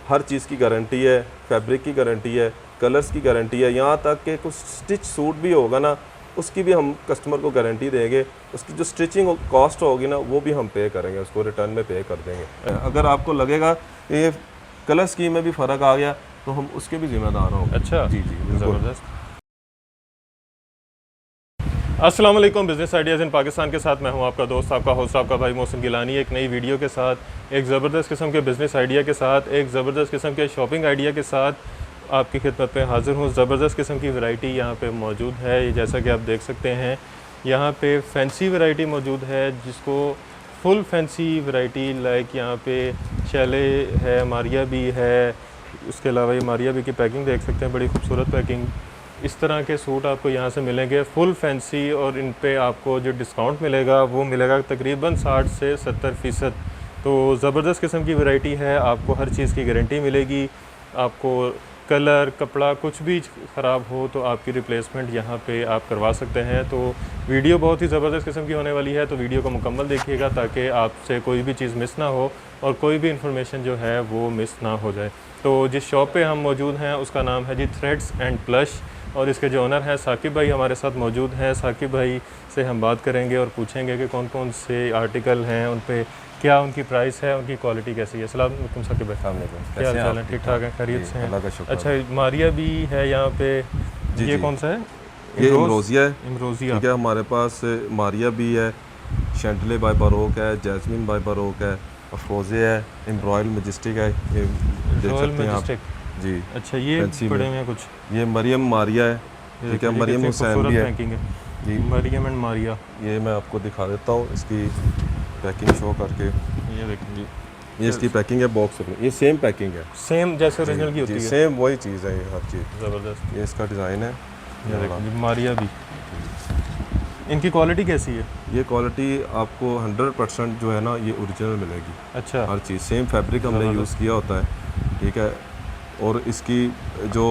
हर चीज़ की गारंटी है, फैब्रिक की गारंटी है, कलर्स की गारंटी है, यहाँ तक कि कुछ स्टिच सूट भी होगा ना उसकी भी हम कस्टमर को गारंटी देंगे। उसकी जो स्टिचिंग कॉस्ट होगी ना वो भी हम पे करेंगे, उसको रिटर्न में पे कर देंगे। अगर आपको लगेगा ये कलर स्कीम में भी फ़र्क आ गया तो हम उसके भी ज़िम्मेदार होंगे। अच्छा, जी जी, ज़बरदस्त। अस्सलाम वालेकुम, बिज़नेस आइडियाज़ इन पाकिस्तान के साथ मैं हूं आपका दोस्त, आपका होस्ट, आपका भाई मोहसिन गिलानी। एक नई वीडियो के साथ, एक ज़बरदस्त किस्म के बिज़नेस आइडिया के साथ, एक ज़बरदस्त किस्म के शॉपिंग आइडिया के साथ आपकी खिदमत में हाज़िर हूँ। ज़बरदस्त किस्म की वैरायटी यहाँ पे मौजूद है। जैसा कि आप देख सकते हैं यहाँ पे फैंसी वैरायटी मौजूद है, जिसको फुल फैंसी वैरायटी लाइक यहाँ पे शैले है, मारिया भी है। उसके अलावा ये मारिया भी की पैकिंग देख सकते हैं, बड़ी खूबसूरत पैकिंग। इस तरह के सूट आपको यहाँ से मिलेंगे फुल फैंसी, और इन पे आपको जो डिस्काउंट मिलेगा वो मिलेगा तकरीबन 60 से 70%। तो ज़बरदस्त किस्म की वैरायटी है, आपको हर चीज़ की गारंटी मिलेगी। आपको कलर कपड़ा कुछ भी ख़राब हो तो आपकी रिप्लेसमेंट यहाँ पे आप करवा सकते हैं। तो वीडियो बहुत ही ज़बरदस्त किस्म की होने वाली है, तो वीडियो को मुकम्मल देखिएगा ताकि आपसे कोई भी चीज़ मिस ना हो और कोई भी इंफॉर्मेशन जो है वो मिस ना हो जाए। तो जिस शॉप पे हम मौजूद हैं उसका नाम है जी थ्रेड्स एंड प्लश, और इसके जो ओनर हैं साकिब भाई हमारे साथ मौजूद हैं। साकिब भाई से हम बात करेंगे और पूछेंगे कि कौन कौन से आर्टिकल हैं, उन पे क्या उनकी प्राइस है, उनकी क्वालिटी कैसी है। अस्सलाम वालेकुम साकिब भाई, क्या हाल चाल है? ठीक ठाक है, खैरियत से हैं? अच्छा, मारिया भी है यहाँ पे, ये कौन सा है? ये इमरोज़िया है। इमरोज़िया, ठीक है, हमारे पास मारिया भी है, शैंटले बाय बारोक है, जैस्मिन बाय बारोक है, अफरोज़े है, रॉयल मैजेस्टिक है, ये देख सकते हैं आप जी। अच्छा, ये बड़े में कुछ, ये मरियम मारिया है। ठीक है, मरियम हुसैन भी है जी। मरियम एंड मारिया, ये मैं आपको दिखा देता हूँ इसकी पैकिंग शो करके। ये देखेंगे, ये इसकी पैकिंग है बॉक्स में, ये सेम पैकिंग है, सेम जैसे ओरिजिनल की होती है, सेम वही चीज़ है, ये हर चीज़ ज़बरदस्त। ये इसका डिज़ाइन है। ये देखिए मारिया भी, इनकी क्वालिटी कैसी है? ये क्वालिटी आपको 100% जो है ना ये ओरिजिनल मिलेगी। अच्छा, हर चीज़ सेम फैब्रिक हमने यूज़ किया होता है। ठीक है, और इसकी जो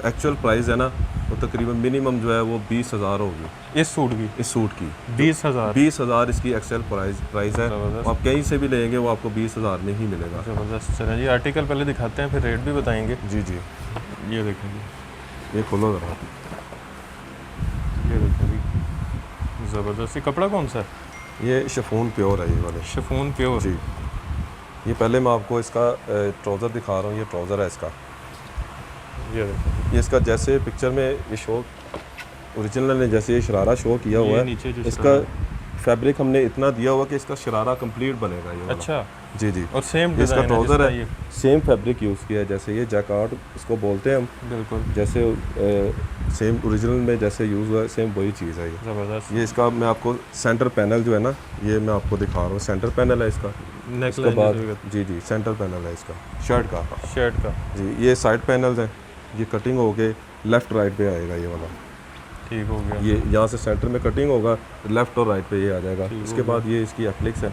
एक्चुअल प्राइस है ना वो तकरीबन मिनिमम जो है वो 20,000 होगी इस सूट की। इस सूट की 20,000 इसकी एक्चुअल प्राइस है। आप कहीं से भी लेंगे वो आपको 20,000 में ही मिलेगा। ज़बरदस्त। चलिए जी, आर्टिकल पहले दिखाते हैं फिर रेट भी बताएंगे। जी जी, ये देखेंगे, ये खोलो ज़रा, ये देखेंगे, ज़बरदस्त। ये कपड़ा कौन सा है? ये शिफॉन प्योर है, ये वाले शिफॉन प्योर जी। ये पहले मैं आपको इसका ट्राउज़र दिखा रहा हूँ, ये ट्राउज़र है इसका। ये देखिए, ये इसका जैसे पिक्चर में ये शो ओरिजिनल ने जैसे ये शरारा शो किया हुआ है, इसका फैब्रिक हमने इतना दिया हुआ कि इसका शरारा कंप्लीट बनेगा ये वाला। अच्छा जी जी, और सेम इसका ट्राउज़र है, सेम फैब्रिक यूज़ किया है, जैसे ये जैकार्ड इसको बोलते हैं हम, बिल्कुल जैसे सेम ओरिजिनल में जैसे यूज़ हुआ है सेम वही चीज़ है ये। ज़बरदस्त। ये इसका मैं आपको सेंटर पैनल जो है ना ये मैं आपको दिखा रहा हूँ, सेंटर पैनल है इसका। इसके बाद जी जी, सेंटर पैनल है इसका शर्ट का जी। ये साइड पैनल्स हैं, ये कटिंग हो के लेफ़्ट राइट पे आएगा ये वाला, ठीक हो गया। ये यहाँ से सेंटर में कटिंग होगा, लेफ़्ट और राइट पे ये आ जाएगा। इसके बाद ये इसकी एप्लिक्स है,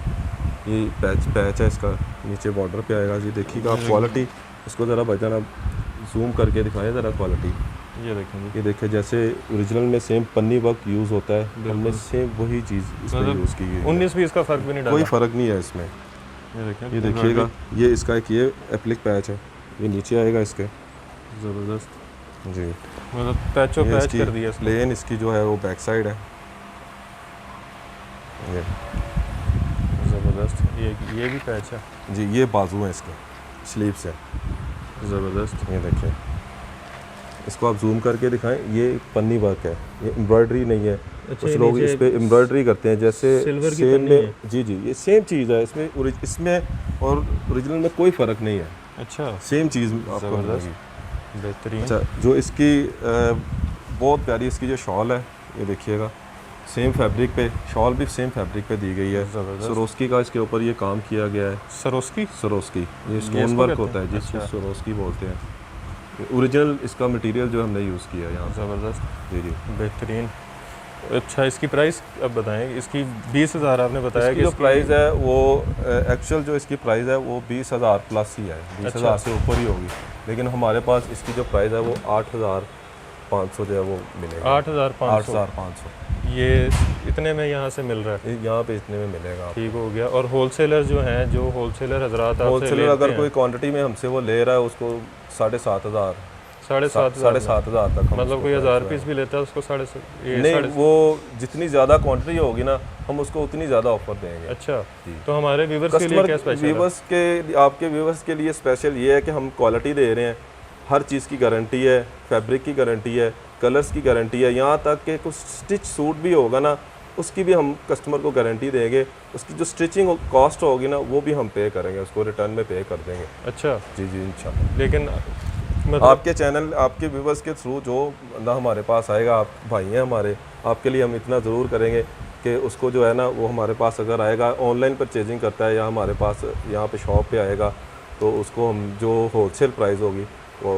ये पैच है इसका, नीचे बॉर्डर पे आएगा जी। देखिएगा आप क्वालिटी, इसको ज़रा बचाना जूम करके दिखाएं ज़रा क्वालिटी। ये देखेंगे, ये देखिए जैसे ओरिजिनल में सेम पन्नी वर्क यूज़ होता है, हमने सेम वही चीज़ इसमें यूज़ की है। 19-20 का फ़र्क भी नहीं डाला, कोई फ़र्क नहीं है इसमें। ये देखिएगा, ये इसका एक ये एप्लिक पैच है, ये नीचे आएगा इसके। ज़बरदस्त जी, मतलब पैचो पैच कर दिया। प्लेन इसकी जो है वो बैक साइड है। ये ज़बरदस्त, ये भी पैच है जी, ये बाजू है इसके, स्लीव्स है। ज़बरदस्त। ये देखिए, इसको आप जूम करके दिखाएं, ये पन्नी वर्क है, ये एम्ब्रॉयडरी नहीं है। कुछ लोग इस पे एम्ब्रॉयडरी करते हैं जैसे सेम में, जी जी, ये सेम चीज़ है इसमें और ओरिजिनल में कोई फ़र्क नहीं है। अच्छा, सेम चीज़ आपको मिलेगी, बेहतरीन। अच्छा, जो इसकी बहुत प्यारी इसकी जो शॉल है, ये देखिएगा सेम फैब्रिक पे, शॉल भी सेम फैब्रिक पे दी गई है। सरोस्की का इसके ऊपर ये काम किया गया है। सरोस्की ये स्टोन वर्क होता है जिसको सरोस्की बोलते हैं। ओरिजिनल इसका मटेरियल जो हमने यूज़ किया है यहाँ। ज़बरदस्त, जी जी, बेहतरीन। अच्छा, इसकी प्राइस अब बताएं। इसकी 20,000 आपने बताया कि जो प्राइस है वो एक्चुअल जो इसकी प्राइस है वो 20,000 प्लस ही है, 20,000 से ऊपर ही होगी। लेकिन हमारे पास इसकी जो प्राइस है वो 8,500 जो है वो मिलेगा। 8,500 8,500 ये इतने में यहाँ से मिल रहा है। यहाँ पे इतने में मिलेगा। ठीक हो गया। और होलसेलर जो हैं, जो होलसेलर हजरात आपसे होलसेलर अगर कोई क्वांटिटी में हमसे वो ले रहा है उसको 7,500 7,500 तक हम मतलब उसको कोई 1000 प्राइस पीस भी लेता है उसको नहीं, वो जितनी ज़्यादा क्वांटिटी होगी ना हम उसको उतनी ज़्यादा ऑफर देंगे। अच्छा, तो हमारे व्यूवर्स के लिए क्या स्पेशल है? व्यूवर्स के आपके व्यूवर्स के लिए स्पेशल ये है कि हम क्वालिटी दे रहे हैं, हर चीज़ की गारंटी है, फैब्रिक की गारंटी है, कलर्स की गारंटी है, यहाँ तक कि कुछ स्टिच सूट भी होगा ना उसकी भी हम कस्टमर को गारंटी देंगे। उसकी जो स्टिचिंग कॉस्ट होगी ना वो भी हम पे करेंगे, उसको रिटर्न में पे कर देंगे। अच्छा जी जी इंशाल्लाह। लेकिन मतलब आपके चैनल आपके व्यूवर्स के थ्रू जो बंदा हमारे पास आएगा, आप भाई हैं हमारे, आपके लिए हम इतना ज़रूर करेंगे कि उसको जो है ना वो हमारे पास अगर आएगा, ऑनलाइन परचेजिंग करता है या हमारे पास यहाँ पे शॉप पे आएगा तो उसको हम जो होलसेल प्राइस होगी वो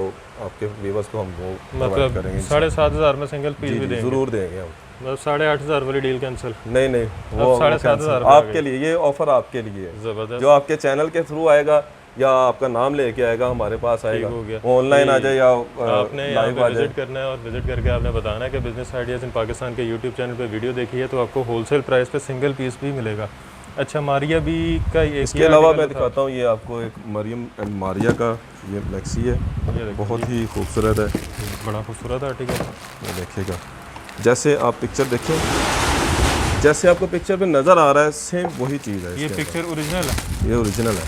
आपके व्यूवर्स को हम वो मतलब करेंगे। 7,500 में सिंगल पीस भी देंगे? ज़रूर देंगे हम। मतलब 8,500 वाली डील कैंसिल? नहीं नहीं, वो 7,500 आपके लिए, ये ऑफ़र आपके लिए है। ज़बरदस्त। जो आपके चैनल के थ्रू आएगा या आपका नाम लेके आएगा हमारे पास आएगा, हो गया। ऑनलाइन आ जाए या आपने यहाँ लाइव पे आ जाए। विजिट करना है और विजिट करके आपने बताना है कि बिजनेस आइडियाज़ इन पाकिस्तान के यूट्यूब चैनल पे वीडियो देखी है तो आपको होलसेल प्राइस पे सिंगल पीस भी मिलेगा। अच्छा, मारिया भी का ये इसके अलावा मैं दिखाता हूँ, ये आपको एक मरियम एंड मारिया का ये मैक्सी है, बहुत ही खूबसूरत है, बड़ा खूबसूरत आर्टिकल। ये देखिएगा, जैसे आप पिक्चर देखें, जैसे आपको पिक्चर पे नज़र आ रहा है सेम वही चीज़ है। ये पिक्चर ओरिजिनल है? ये ओरिजिनल है,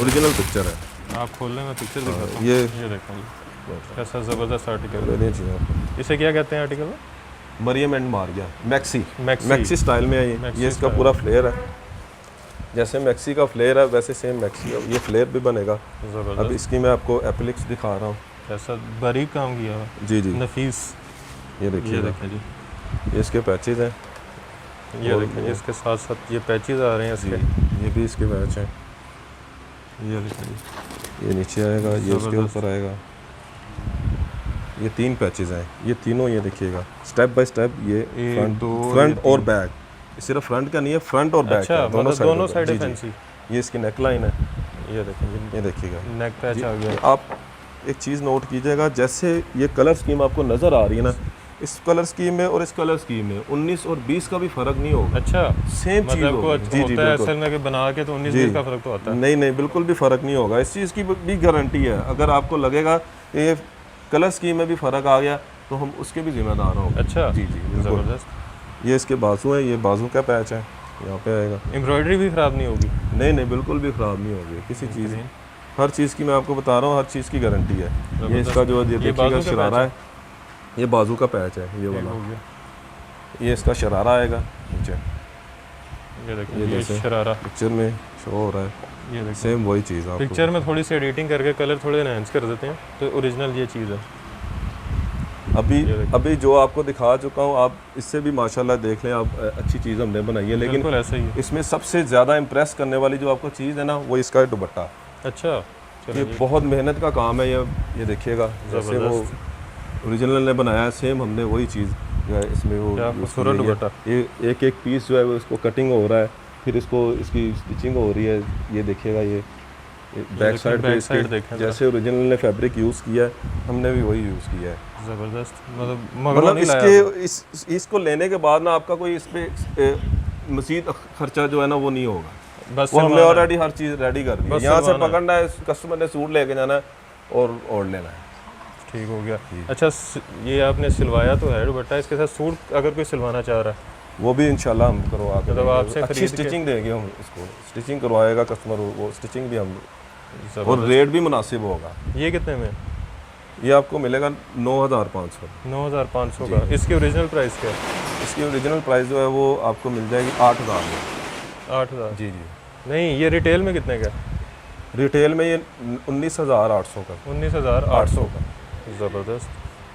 ओरिजिनल पिक्चर है। आप खोल लें, मैं पिक्चर दिखाता हूँ। ये देखें कैसा ज़बरदस्त आर्टिकल ले लीजिए आप। इसे क्या कहते हैं आर्टिकल में? Mariam and Maria maxi, maxi. Maxi style में है ये। मैक्सी ये इसका स्टाइल। पूरा फ्लेयर है, जैसे मैक्सी का फ्लेयर है वैसे सेम मैक्सी का ये फ्लेयर भी बनेगा। ज़बरदस्त। अब इसकी मैं आपको एप्लिक्स दिखा रहा हूँ। कैसा बारीक काम किया हुआ, जी जी, नफीस। ये देखिए, ये देखें जी, ये इसके पैचेज हैं, ये देखें जी, इसके साथ साथ ये पैचेज आ रहे हैं जी इसके। ये भी इसके पैच हैं। ये देखें जी, ये नीचे आएगा, ये उसके ज़बरदस्त। ऊपर आएगा, ये 3 पैचेज हैं, ये तीनों ये देखिएगा स्टेप बाय स्टेप। ये एक, फ्रंट दो, फ्रंट ये और बैक, सिर्फ फ्रंट का नहीं है, फ्रंट और बैक अच्छा, का मतलब दोनों साइड जी, जी। फैंसी। ये इसकी नेक लाइन है, ये देखें जी, ये देखिएगा। नेक पैच आ गया। आप एक चीज़ नोट कीजिएगा, जैसे ये कलर स्कीम आपको नज़र आ रही है ना, इस कलर स्कीम में और इस कलर स्कीम में 19 और 20 का भी फ़र्क नहीं होगा। अच्छा, सेम चीज़ मतलब होगी। जी जी होता है बिल्कुल। असल में कि बना के तो 19-20 का फ़र्क तो आता है। नहीं नहीं, बिल्कुल भी फ़र्क नहीं होगा। इस चीज़ की भी गारंटी है, अगर आपको लगेगा कि ये कलर स्कीम में भी फ़र्क आ गया तो हम उसके भी जिम्मेदार होंगे। अच्छा, जी जी बिल्कुल। ज़बरदस्त। ये इसके बाजू है, ये बाजू का पैच है, यहाँ पे आएगा। एम्ब्रॉयडरी भी ख़राब नहीं होगी? नहीं नहीं, बिल्कुल भी ख़राब नहीं होगी किसी चीज़ की। हर चीज़ की मैं आपको बता रहा हूँ, हर चीज़ की गारंटी है। ये इसका जो ये देखिएगा बाजू का शरारा पैच है, ये बाजू का पैच है, ये वाला। हो गया। ये इसका शरारा आएगा नीचे, ये देखिए, ये ये जैसे शरारा, पिक्चर में शो हो रहा है, ये देखिए। सेम वही चीज़ आपको। पिक्चर में थोड़ी सी एडिटिंग करके कलर थोड़े एनहांस कर देते हैं तो ओरिजिनल ये चीज़ है। अभी जो आपको दिखा चुका हूँ, आप इससे भी माशाल्लाह देख लें, आप अच्छी चीज़ हमने बनाई है। लेकिन बिल्कुल ऐसा ही है। इसमें सबसे ज़्यादा इम्प्रेस करने वाली जो आपको चीज़ है ना, वो इसका दुपट्टा। अच्छा, ये चलिए, बहुत मेहनत का काम है। ये देखिएगा, जैसे वो ओरिजिनल ने बनाया है सेम हमने वही चीज़ जो है इसमें वो क्या यूज़ खूबसूरत की है। दुपट्टा। ये एक एक पीस जो है वो इसको कटिंग हो रहा है, फिर इसको इसकी स्टिचिंग हो रही है। ये देखिएगा, ये बैक साइड पे बैक साइड इसके देखें जैसे ओरिजिनल ने फैब्रिक यूज़ किया है, हमने भी वही यूज़ किया है। ज़बरदस्त। मतलब मतलब नहीं लाया इसके इसको लेने के बाद ना आपका कोई इस पे मज़ीद खर्चा जो है ना वो नहीं होगा। बस वो हमने सिलवाना है। ऑलरेडी हर चीज़ रेडी कर दी है। बस यहाँ से सिलवाना है। पकड़ना है, कस्टमर ने सूट लेके जाना है और लेना है। ठीक हो गया। अच्छा, ये आपने सिलवाया तो है दुपट्टा, इसके साथ सूट अगर कोई सिलवाना चाह रहा है वो भी इंशाल्लाह हम करवा के मतलब देंगे। आपसे अच्छी खरीद के- स्टिचिंग देंगे हम, इसको स्टिचिंग करवाएगा कस्टमर, वो स्टिचिंग भी हम, और ज़बरदस्त। रेट भी मुनासिब होगा। ये कितने में? ये आपको मिलेगा 9,500। 9,500 का। इसकी ओरिजिनल प्राइस क्या है? इसकी ओरिजिनल प्राइस जो है वो आपको मिल जाएगी 8,000 में। 8,000? जी जी। नहीं, ये रिटेल में कितने का है? रिटेल में ये 19,800 का। 19,800 का। ज़बरदस्त,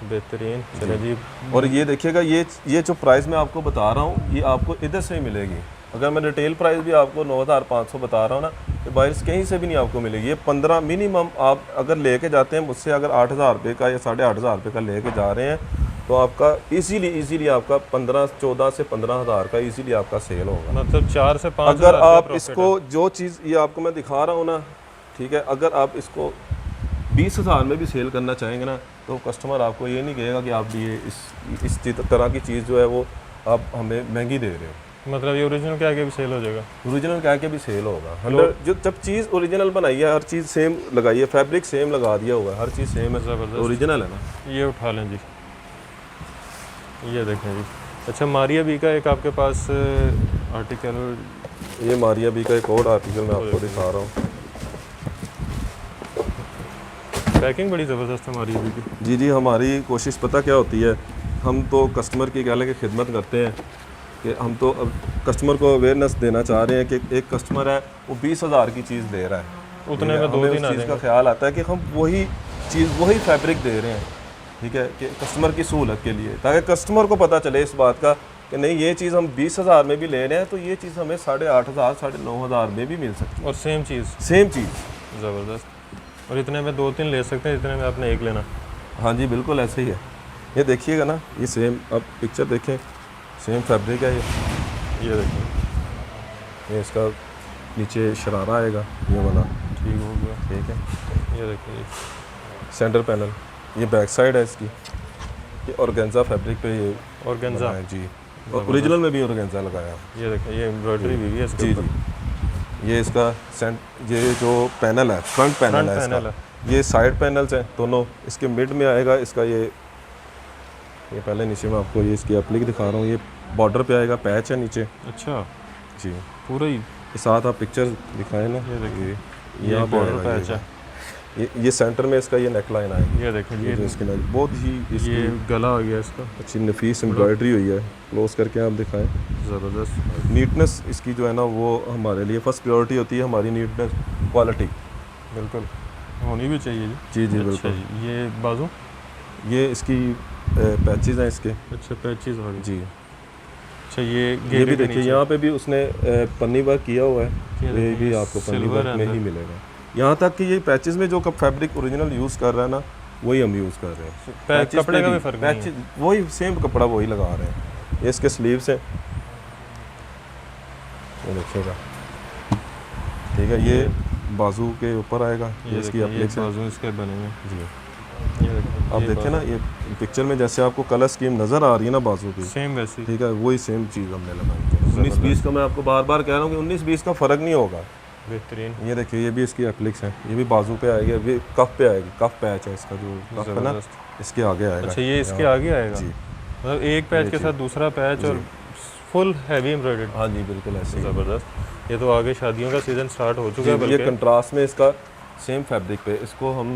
बेहतरीन। चलिए जी, और ये देखिएगा, ये जो प्राइस मैं आपको बता रहा हूँ ये आपको इधर से ही मिलेगी। अगर मैं रिटेल प्राइस भी आपको 9,500 बता रहा हूँ ना, तो बाहर से कहीं से भी नहीं आपको मिलेगी। ये 15 मिनिमम आप अगर लेके जाते हैं मुझसे, अगर 8,000 रुपये का या 8,500 रुपये का लेके जा रहे हैं तो आपका इजीली आपका 14 से 15,000 का इजीली आपका सेल होगा। मतलब 4 से 5 अगर आप इसको जो चीज़ ये आपको मैं दिखा रहा हूँ ना, ठीक है, अगर आप इसको 20,000 में भी सेल करना चाहेंगे ना तो कस्टमर आपको ये नहीं कहेगा कि आप ये इस तरह की चीज़ जो है वो आप हमें महंगी दे रहे हो। मतलब ये ओरिजिनल के आगे भी सेल हो जाएगा? ओरिजिनल कह के भी सेल होगा 100। जो जब चीज़ ओरिजिनल बनाई है, हर चीज़ सेम लगाई है, फैब्रिक सेम लगा दिया हुआ है, हर चीज़ सेम है, ज़बरदस्त। ओरिजिनल है ना। ये उठा लें जी, ये देखें जी। अच्छा, मारिया बी का एक आपके पास आर्टिकल, ये मारिया बी का एक और आर्टिकल मैं आपको दिखा रहा हूँ। पैकिंग बड़ी ज़बरदस्त है मारिया बी की। जी जी, हमारी कोशिश पता क्या होती है, हम तो कस्टमर की कहने की खिदमत करते हैं कि हम तो अब कस्टमर को अवेयरनेस देना चाह रहे हैं कि एक कस्टमर है वो 20,000 की चीज़ दे रहा है, उतने में 2 हमें दिन उस आ चीज़ का जाएंगे। ख्याल आता है कि हम वही चीज़ वही फैब्रिक दे रहे हैं, ठीक है, कि कस्टमर की सहूलत के लिए, ताकि कस्टमर को पता चले इस बात का कि नहीं ये चीज़ हम 20,000 में भी ले रहे हैं तो ये चीज़ हमें 8,500 9,500 में भी मिल सकती और सेम चीज़। सेम चीज़। ज़बरदस्त। और इतने में 2-3 ले सकते हैं, इतने में आपने एक लेना। हाँ जी, बिल्कुल ऐसे ही है। ये देखिएगा ना, ये सेम, अब पिक्चर देखें, सेम फैब्रिक है ये देखिए, ये इसका नीचे शरारा आएगा ये वाला, ठीक हो गया। ठीक है। ये देखिए, सेंटर पैनल, ये बैक साइड है इसकी, ये ऑर्गेन्जा फैब्रिक पे ये ऑर्गेन्जा बना है जी, और ओरिजिनल में भी ऑर्गेन्जा लगाया। ये देखिए, ये एम्ब्रॉयडरी भी है इसके जी ऊपर। जी, ये इसका ये जो पैनल है, फ्रंट पैनल है पैनल इसका, ये साइड पैनल्स हैं दोनों, इसके मिड में आएगा इसका ये पहले नीचे मैं आपको ये इसकी एप्लिक दिखा रहा हूँ, ये बॉर्डर पे आएगा, पैच है नीचे अच्छा, जी। पूरा ही के साथ आप पिक्चर दिखाएं ना, ये देखिए, ये यहाँ पे बॉर्डर आएगा, पैच है। ये सेंटर में इसका ये नेक लाइन आएगी, ये देखिए, ये जो इसकी neck, बहुत ही ये इसकी गला आ गया इसका, अच्छी नफीस एम्ब्रॉयडरी हुई है। क्लोज करके आप दिखाएं, ज़बरदस्त। नीटनेस इसकी जो है ना वो हमारे लिए फर्स्ट प्रायोरिटी होती है, हमारी नीटनेस, क्वालिटी बिल्कुल होनी भी चाहिए जी जी। जी अच्छा बिल्कुल। जी, ये बाजू, ये इसकी पैचेज हैं इसके अच्छा पैचेज आ गए जी। अच्छा, ये ये घेरे भी के देखिए, नीचे। यहाँ पे भी उसने पन्नी वर्क किया हुआ है, ये ये देखिए, भी ये आपको पन्नी सिल्वर वर्क है में ही अंदर। मिलेगा। यहाँ तक कि ये पैचेस में जो फैब्रिक ओरिजिनल यूज़ कर रहा है ना, वही हम यूज़ कर रहे हैं। पैचेस कपड़े पे का भी फ़र्क नहीं है। पैचेस वही सेम कपड़ा वही लगा रहे हैं। ये इसके स्लीव्स हैं, ये देखिएगा, ठीक है। ये बाजू के ऊपर आएगा, ये इसकी देखिए, ये एप्लिक्स है बाजू इसके बने हुए हैं। जी। ये देखिए, आप ये देखें ना, ये पिक्चर में जैसे आपको कलर स्कीम नज़र आ रही है ना बाजू की, सेम वैसी। ठीक है, वही सेम चीज़ हमने लगाई है। 19-20 का मैं आपको बार बार कह रहा हूँ कि 19-20 का फ़र्क नहीं होगा। बेहतरीन, ये देखिए, ये भी इसकी एप्लिक्स है, ये भी बाजू पे आएगी, ये कफ पे आएगी, कफ पैच है इसका जो कफ है ना, ज़बरदस्त। इसके आगे आएगा। अच्छा, ये इसके यहाँ। आगे आएगा जी मतलब एक पैच के जी। साथ दूसरा पैच और फुल हैवी एम्ब्रॉयडर्ड। हाँ जी, बिल्कुल ऐसे ही। ज़बरदस्त। ये तो आगे शादियों का सीज़न स्टार्ट हो चुका है ये बल्कि। कंट्रास्ट में इसका सेम फैब्रिक पे, इसको हम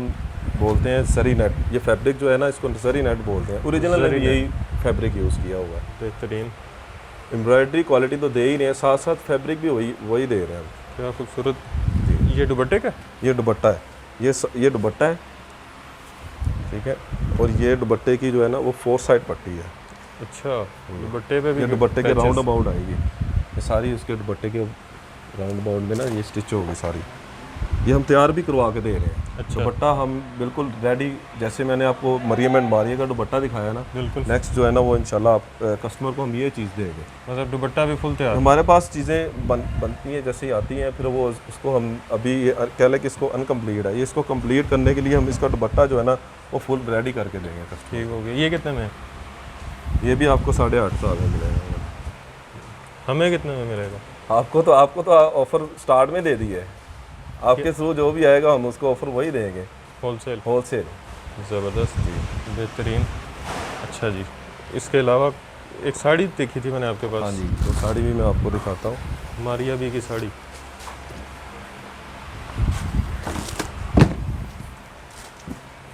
बोलते हैं सरी नेट। ये फैब्रिक जो है ना, इसको सरी नेट बोलते हैं। ओरिजिनल में जरी भी यही फैब्रिक यूज़ किया हुआ है। बेहतरीन, एम्ब्रॉयडरी क्वालिटी तो दे ही नहीं है, साथ साथ फैब्रिक भी वही दे रहे हैं हम। क्या खूबसूरत। ये दुपट्टे का, ये दुपट्टा है, ये दुपट्टा है, ठीक है। और ये दुपट्टे की जो है ना वो 4 साइड पट्टी है। अच्छा दुपट्टे पे भी ये दुपट्टे के patches। राउंड अबाउट आएगी, ये सारी उसके दुपट्टे के राउंड अबाउट में ना ये स्टिच होगी सारी। ये हम तैयार भी करवा के दे रहे हैं। अच्छा। दुपट्टा हम बिल्कुल रेडी, जैसे मैंने आपको मरियम एंड मारिया का दुपट्टा दिखाया ना, बिल्कुल। नेक्स्ट जो है ना वो इंशाल्लाह आप कस्टमर को हम ये चीज़ देंगे। मतलब दुपट्टा भी फुल तैयार। हमारे पास चीज़ें बनती हैं, जैसे ही आती हैं, फिर वो उसको हम अभी कह लें कि इसको अनकम्प्लीट है, ये इसको कंप्लीट करने के लिए हम इसका दुपट्टा जो है ना वो फुल रेडी करके देंगे कस्टमर। ठीक हो गया। ये कितने में है? ये भी आपको 850 में मिलेगा। हमें कितने में मिलेगा? आपको तो ऑफ़र स्टार्ट में दे दी है, आपके थ्रू जो भी आएगा हम उसको ऑफ़र वही देंगे, होलसेल। होलसेल। ज़बरदस्त जी, बेहतरीन। अच्छा जी, इसके अलावा एक साड़ी देखी थी मैंने आपके पास। हाँ जी, तो साड़ी भी मैं आपको दिखाता हूँ। मारिया बी की साड़ी।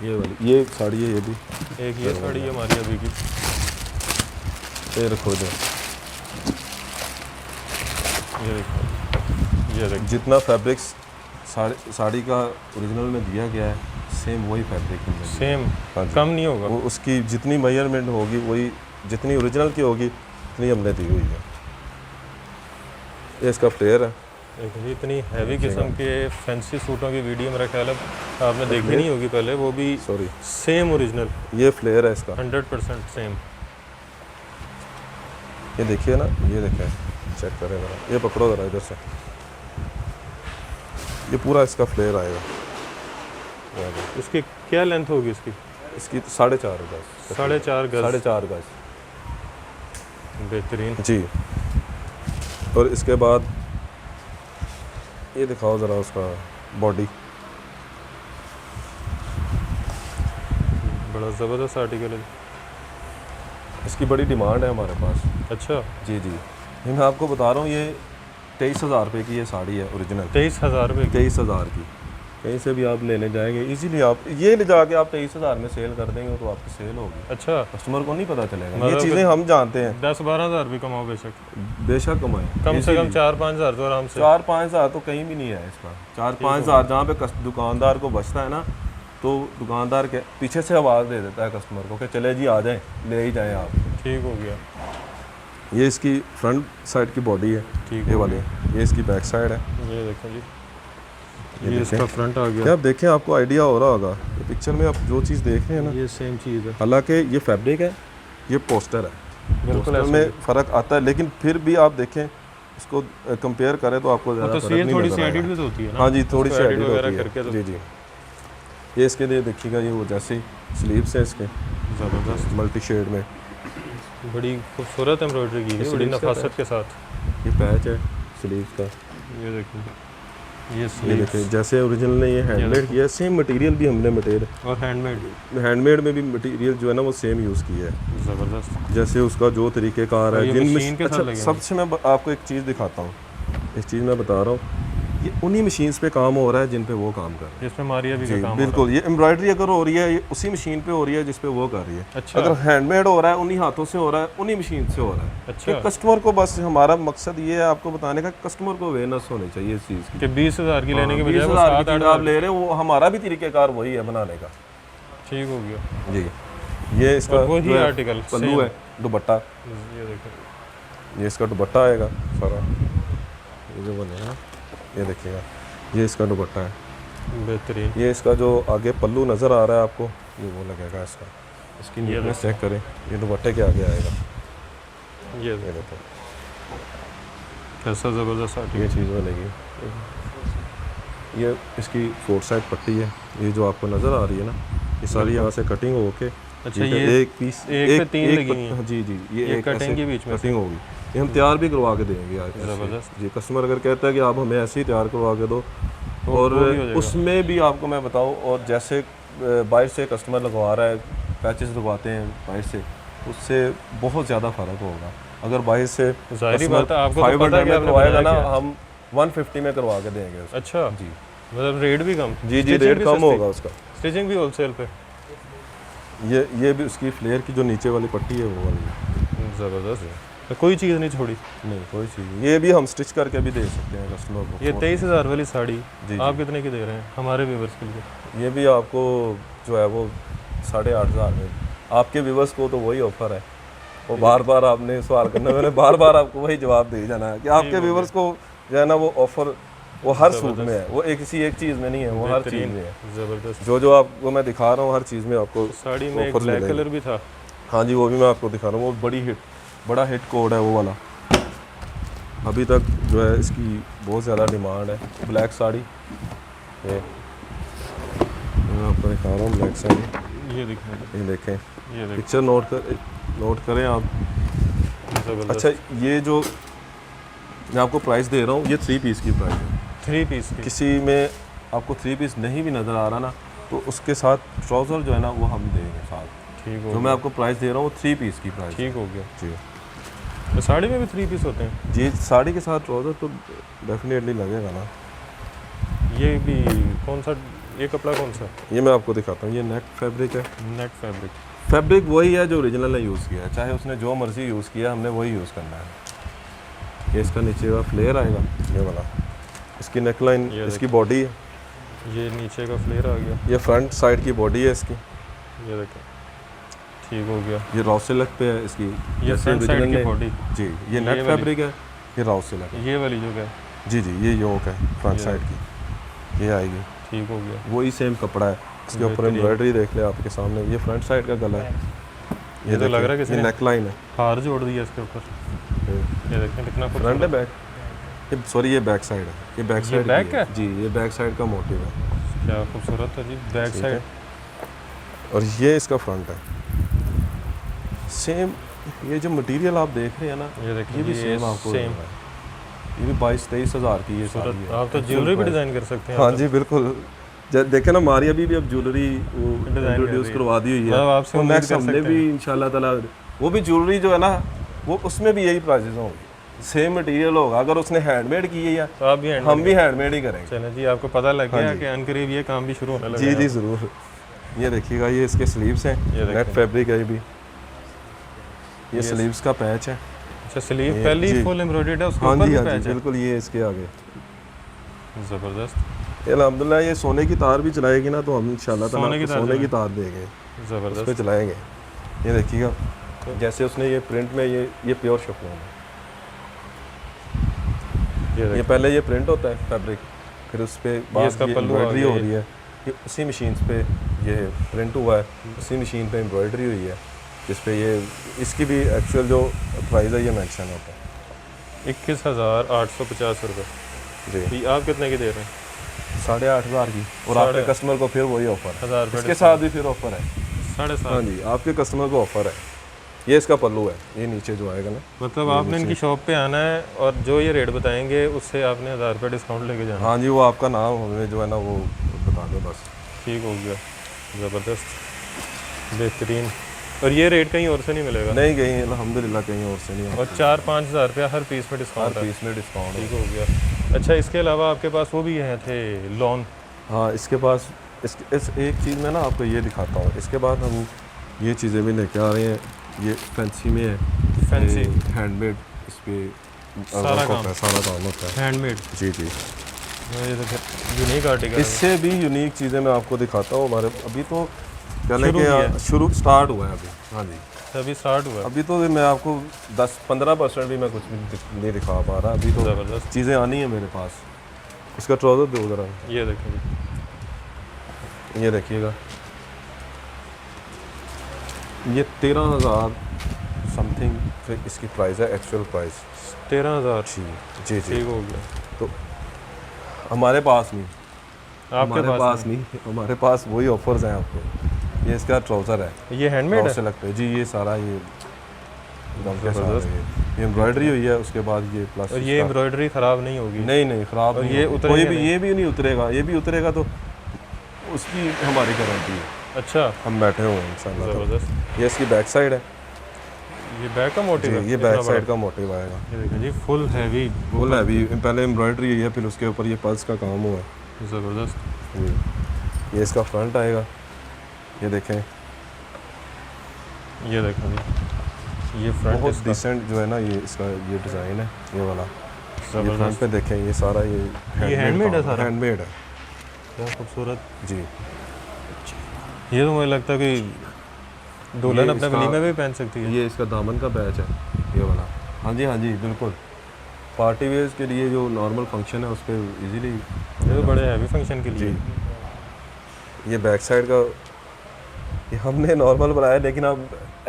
ये वाली, ये साड़ी है, ये भी एक ये साड़ी है मारिया बी की। ये रखो जो, ये देखो, ये देखो। जितना फैब्रिक्स साड़ी का ओरिजिनल में दिया गया है, सेम वही फैब्रिक में सेम, हाँ जी। कम नहीं होगा। वो उसकी जितनी मेजरमेंट होगी वही, जितनी ओरिजिनल की होगी उतनी हमने दी हुई है। ये इसका फ्लेयर है। देखो जी, इतनी हैवी किस्म के फैंसी सूटों की वीडियो मेरा ख्याल है आपने देखी नहीं होगी पहले, वो भी सॉरी, सेम ओरिजिनल ये फ्लेयर है इसका, 100% सेम। ये देखिए ना, ये देखें, चेक करें ज़रा, ये पकड़ो ज़रा इधर से, ये पूरा इसका फ्लेयर आएगा। इसकी क्या लेंथ होगी इसकी? इसकी 4.5 गज, 4.5 गज, 4.5 गज। बेहतरीन। जी। और इसके बाद ये दिखाओ ज़रा उसका बॉडी, बड़ा ज़बरदस्त आर्टिकल है। इसकी बड़ी डिमांड है हमारे पास। अच्छा, जी जी, ये मैं आपको बता रहा हूँ, ये 23,000 रुपये की ये साड़ी है ओरिजिनल। 23,000 रुपये की। 23,000 की, कहीं से भी आप लेने जाएंगे इजीली, आप ये ले जाके आप 23,000 में सेल कर देंगे तो आपकी सेल होगी। अच्छा, कस्टमर को नहीं पता चलेगा, ये मतलब चीज़ें हम जानते हैं। 10-12 हज़ार भी कमाओ बेशक, बेशक कमाएं, कम से कम 4-5 हज़ार तो आराम से। 4-5 हज़ार तो कहीं भी नहीं है इसका। 4-5 हज़ार जहाँ पे दुकानदार को बचता है ना, तो दुकानदार के पीछे से आवाज़ दे देता है कस्टमर को कि चले जी आ जाएं, ले ही जाएं आप। ठीक हो गया। ये इसकी फ्रंट साइड की बॉडी है, ठीक ये हो वाली, ये इसकी बैक साइड है। ये देखें जी, ये ये इसका फ्रंट आ क्या गया। आप देखें, आपको आइडिया हो रहा होगा पिक्चर में आप जो चीज़ देख रहे हैं ना, ये सेम चीज़ है, हालांकि ये फैब्रिक है, ये पोस्टर है, बिल्कुल पोस्टर ऐसे में फ़र्क आता है, लेकिन फिर भी आप देखें इसको कंपेयर करें तो आपको ज़्यादा फर्क तस्वीर नहीं थोड़ी नजर सी आएगा। एडिट भी तो होती है ना। हाँ जी, थोड़ी सी उसको एडिट वगैरह होती करके है। तो जी जी, ये इसके लिए देखिएगा, ये वो जैसे स्लीव्स है इसके ज़बरदस्त, मल्टी शेड में, बड़ी खूबसूरत एम्ब्रॉयडरी की है, ये बड़ी sleeves का नफासत के साथ। ये पैच है स्लीव्स का। ये देखिए, ये ये स्लीव्स देखिए जैसे ओरिजिनल ने ये हैंडमेड किया है, सेम मटेरियल भी हमने और हैंडमेड, हैंडमेड में भी मटेरियल जो है ना वो सेम यूज़ किया है। ज़बरदस्त। जैसे उसका जो तरीक़ेकार और है, ये जिन मशीन के साथ अच्छा लगे हैं। सबसे मैं आपको एक चीज़ दिखाता हूँ, एक चीज़ मैं बता रहा हूँ, ये उन्हीं मशीन्स पे काम हो रहा है जिन पे वो काम कर रहे हैं। जिसमें मारिया भी जी का काम बिल्कुल, ये एम्ब्रॉयडरी अगर हो रही है ये उसी मशीन पे हो रही है जिस पे वो कर रही है। अच्छा। अगर हैंडमेड हो रहा है उन्हीं हाथों से हो रहा है, उन्हीं मशीन से हो रहा है। अच्छा। तो कस्टमर को बस हमारा मकसद ये है आपको बताने का, कस्टमर को अवेयरनेस होनी चाहिए इस चीज़ की। कि 20,000 की लेने के बजाय 20,000 की 7-8 चीज़ आप ले रहे हो, वो हमारा भी तरीक़ेकार वही है बनाने का। ठीक हो गया जी, ये इसका और वही जो है आर्टिकल पल्लू same। है, दुपट्टा, ये देखो, ये इसका दुपट्टा आएगा सारा, ये जो बनेगा, ये देखिएगा, ये इसका दुपट्टा है। बेहतरीन। ये इसका जो आगे पल्लू नज़र आ रहा है आपको, ये वो लगेगा इसका, इसकी नीटनेस चेक करें, ये दुपट्टे के आगे आएगा। ये ये देखो, कैसा ज़बरदस्त आर्टिकल। ये चीज़ बनेगी। ये इसकी 4 साइड पट्टी है, ये जो आपको नज़र आ रही है ना, ये सारी यहाँ से कटिंग होके, अच्छा, ये ये एक पीस, एक पे 3 लगी हुई हैं। जी जी, ये एक कटिंग के बीच में कटिंग होगी, ये हम तैयार भी करवा के देंगे आज। ज़बरदस्त। जी, कस्टमर अगर कहता है कि आप हमें ऐसे ही तैयार करवा के दो, तो और वो भी हो जाएगा। उसमें भी आपको मैं बताऊं, और जैसे बाहर से कस्टमर लगवा रहा है, पैचेस लगवाते हैं बाहर से, उससे बहुत ज़्यादा फ़र्क होगा। अगर बाहर से ज़ाहिर बात है, आपको तो 500 पता है कि में आपने करवाएगा ना, बनाया क्या। हम 150 में करवा के देंगे उसको। अच्छा, जी मतलब रेट भी कम। जी, Stitching रेट भी कम सस्ती। होगा उसका। स्टिचिंग भी होलसेल पे। ये भी उसकी फ्लेयर की जो नीचे वाली पट्टी है वो वाली है। ज़बरदस्त, कोई चीज़ नहीं छोड़ी। नहीं कोई चीज़, ये भी हम स्टिच करके भी दे सकते हैं कस्टमर को। ये 23,000 वाली साड़ी जी। आप कितने की दे रहे हैं हमारे व्यूवर्स के लिए? ये भी आपको जो है वो 8,500 में। आपके व्यूवर्स को तो वही ऑफर है, वो बार बार आपने सवाल करना, मैंने बार बार आपको वही जवाब दे जाना है कि आपके व्यूवर्स को जो है ना वो ऑफर, वो हर सूट में है, वो एक किसी एक चीज़ में नहीं है, वो हर चीज़ में है। ज़बरदस्त। जो आपको मैं दिखा रहा हूँ हर चीज़ में आपको साड़ी में एक offers ब्लैक मिलेंगे। कलर भी था। हाँ जी, वो भी मैं आपको दिखा रहा हूँ, वो बड़ा हिट कोड है वो वाला। अभी तक जो है इसकी बहुत ज़्यादा डिमांड है, ब्लैक साड़ी। ये मैं आपको दिखा रहा हूँ ब्लैक साड़ी, ये दिखाएं, ये देखें, ये देखें, पिक्चर नोट करें आप। ज़बरदस्त। अच्छा, ये जो मैं आपको प्राइस दे रहा हूँ, ये 3 पीस की प्राइस है। 3 पीस की। किसी में आपको 3 पीस नहीं भी नज़र आ रहा ना, तो उसके साथ ट्राउज़र जो है ना वो हम देंगे साथ। ठीक हो जो मैं आपको प्राइस दे रहा हूँ 3 पीस की प्राइस। ठीक हो गया। जी तो साड़ी में भी 3 पीस होते हैं? जी, साड़ी के साथ ट्राउज़र तो डेफिनेटली लगेगा ना। ये भी कौन सा, ये कपड़ा कौन सा? ये मैं आपको दिखाता हूँ, ये नेट फैब्रिक है। Net fabric. फैब्रिक वही है जो ओरिजिनल ने यूज़ किया है, चाहे उसने जो मर्ज़ी यूज़ किया, हमने वही यूज़ करना है। ये इसका नीचे का फ्लेयर आएगा, ये वाला, इसकी नेकलाइन, ये इसकी बॉडी है, ये नीचे का फ्लेयर आ गया। ये फ्रंट साइड की बॉडी है इसकी। ये देखें, ठीक हो गया। ये राव सिल्क पे है इसकी, ये जैसे फ्रंट साइड original की ने- बॉडी। जी, ये नेट वाली। फैब्रिक है, ये राव सिल्क है। ये वाली जो है, जी जी, ये योक है फ्रंट ये साइड की, ये आएगी। ठीक हो गया। वही सेम कपड़ा है, इसके ऊपर बेहतरीन। एम्ब्रॉयडरी देख ले आपके सामने। ये फ्रंट साइड का गला है, ये तो लग देखिए, रहा है किसी ये ने नेकलाइन है। हार जोड़ दिया इसके ऊपर। ये देखें कितना फ्रंट है, खूबसूरत। बैक, ये सॉरी ये बैक साइड है, ये बैक ये साइड बैक की है? जी, ये बैक साइड का मोटिव है। क्या खूबसूरत है जी, बैक ठीक साइड। है। और ये इसका फ्रंट है। सेम ये जो मटेरियल आप देख रहे हैं ना, ये देखिए ये भी सेम आपको मिल सेम। रहा है। ये भी 22-23 हज़ार की ये सारी है। आप तो ज्वेलरी भी डिज़ाइन कर सकते हैं। हाँ जी बिल्कुल। देखे ना मारिया भी अब ज्वेलरी वो Design कर इंट्रोड्यूस रही है। करवा दी हुई मतलब है। आपसे और उम्मीद नेक्स्ट कर हमने सकते भी हैं। इंशाल्लाह ताला वो भी ज्वेलरी जो है ना वो उसमें भी यही प्राइजेस होंगे, सेम मटेरियल होगा। अगर उसने हैंडमेड की है या तो आप भी हम भी हैंडमेड ही करेंगे। चलें जी, आपको पता लग गया कि अनकरीब ये काम भी शुरू होने लगा जी है। जी ज़रूर। ये देखिएगा ये इसके स्लीव्स हैं, ये देखें। नेट फैब्रिक है ये भी। ये स्लीव्स का पैच है। अच्छा, स्लीव ये- पहली जी। फुल एम्ब्रॉयडर्ड है, उसके हाँ ऊपर जी भी हाँ पैच जी है। बिल्कुल। ये इसके आगे ज़बरदस्त, अल्हम्दुलिल्लाह ये सोने की तार भी चलाएगी ना, तो हम इंशाल्लाह ताला सोने की आपको तार सोने की चलाएगी। तार देंगे, उस ज़बरदस्त। पर चलाएंगे। ये देखिएगा जैसे उसने ये प्रिंट में ये प्योर शिफॉन है। ये पहले ये प्रिंट होता है फैब्रिक, फिर उस पर बाद इसका ये पल्लू आ एम्ब्रॉयडरी गया हो रही है। ये उसी मशीन पे ये प्रिंट हुआ है, उसी मशीन पे एम्ब्रॉयडरी हुई है, जिस पे ये इसकी भी एक्चुअल जो प्राइस है ये मेंशन होता है। 21,850 रुपये। जी ये आप कितने की दे रहे हैं? 8,500 की। और आपके कस्टमर को फिर वही ऑफर है, 1000 रुपये इसके साथ भी फिर ऑफर है। 7.5। हाँ जी आपके कस्टमर को ऑफर है। ये इसका पल्लू है, ये नीचे जो आएगा ना। मतलब आपने इनकी शॉप पे आना है और जो ये रेट बताएंगे उससे आपने 1000 रुपये डिस्काउंट लेके जाना। हाँ जी वो आपका नाम हमें जो है ना वो बता दो बस। ठीक हो गया, ज़बरदस्त, बेहतरीन। और ये रेट कहीं और से नहीं मिलेगा? नहीं कहीं अल्हम्दुलिल्लाह कहीं और से नहीं। और 4-5 हज़ार रुपया हर पीस में डिस्काउंट हर है। पीस में डिस्काउंट ठीक हो गया। अच्छा, इसके अलावा आपके पास वो भी हैं थे लोन? हाँ इसके पास इस एक चीज़ में ना आपको ये दिखाता हूँ। इसके बाद हम ये चीज़ें भी लेके आ रहे हैं। ये फैंसी में है, फैंसी हैंडमेड, इस पर सारा काम सारा काम होता है। हैंडमेड। जी जी ये तो यूनिक आर्टिकल। इससे भी यूनिक चीज़ें मैं आपको दिखाता हूँ। हमारे अभी तो कहने शुरू किया है। के शुरू स्टार्ट हुआ है अभी। हाँ जी अभी स्टार्ट हुआ है। अभी तो मैं आपको 10-15% भी मैं कुछ भी नहीं दिखा पा रहा। अभी तो ज़बरदस्त। चीज़ें आनी है मेरे पास। इसका ट्राउज़र दो ज़रा, ये देखें, ये देखिएगा। ये 13,000 समथिंग फिर इसकी प्राइस है, एक्चुअल प्राइस 13,000। जी जी जी। ठीक हो गया। तो हमारे पास नहीं, आपके हमारे पास नहीं, हमारे पास वही ऑफर्स हैं आपको। ये इसका ट्राउज़र है, ये हैंडमेड है? से लगता है जी। ये सारा ये दम के साथ है। ये एम्ब्रॉयडरी हुई है, उसके बाद ये प्लस। और ये एम्ब्रॉयडरी ख़राब नहीं होगी? नहीं ख़राब। और नहीं ये होगी। उतरेगा कोई भी नहीं? ये भी नहीं उतरेगा। ये भी उतरेगा तो उसकी हमारी गारंटी है। अच्छा, हम बैठे हुए हैं इंशाल्लाह। ज़बरदस्त। ये इसकी बैक साइड है ये बैक का मोटिव है? जी। ये इतना बैक बड़ा? साइड का मोटिव आएगा। ये देखिए जी, फुल हैवी, फुल हैवी। पहले एम्ब्रॉयडरी हुई है, फिर उसके ऊपर ये पल्स का काम हुआ है। ज़बरदस्त। जी। ये इसका फ्रंट आएगा, ये देखें। ये देखें जी, ये फ्रंट बहुत इसका डिसेंट जो है ना ये इसका ये डिज़ाइन है, ये वाला। ये फ्रंट ज़बरदस्त। पे देखें, ये सारा ये हैंडमेड है सारा? हैंडमेड है क्या खूबसूरत। जी। ये तो मुझे लगता है कि दुल्हन ये अपने इसका- वलीमे में भी पहन सकती है। ये इसका दामन का बैच है, ये वाला। हाँ जी बिल्कुल। पार्टी वेयर्स के लिए जो नॉर्मल फंक्शन है उस पर ईजीली। ये तो बड़े हैवी फंक्शन के लिए। ये बैक साइड का ये हमने नॉर्मल बनाया, लेकिन आप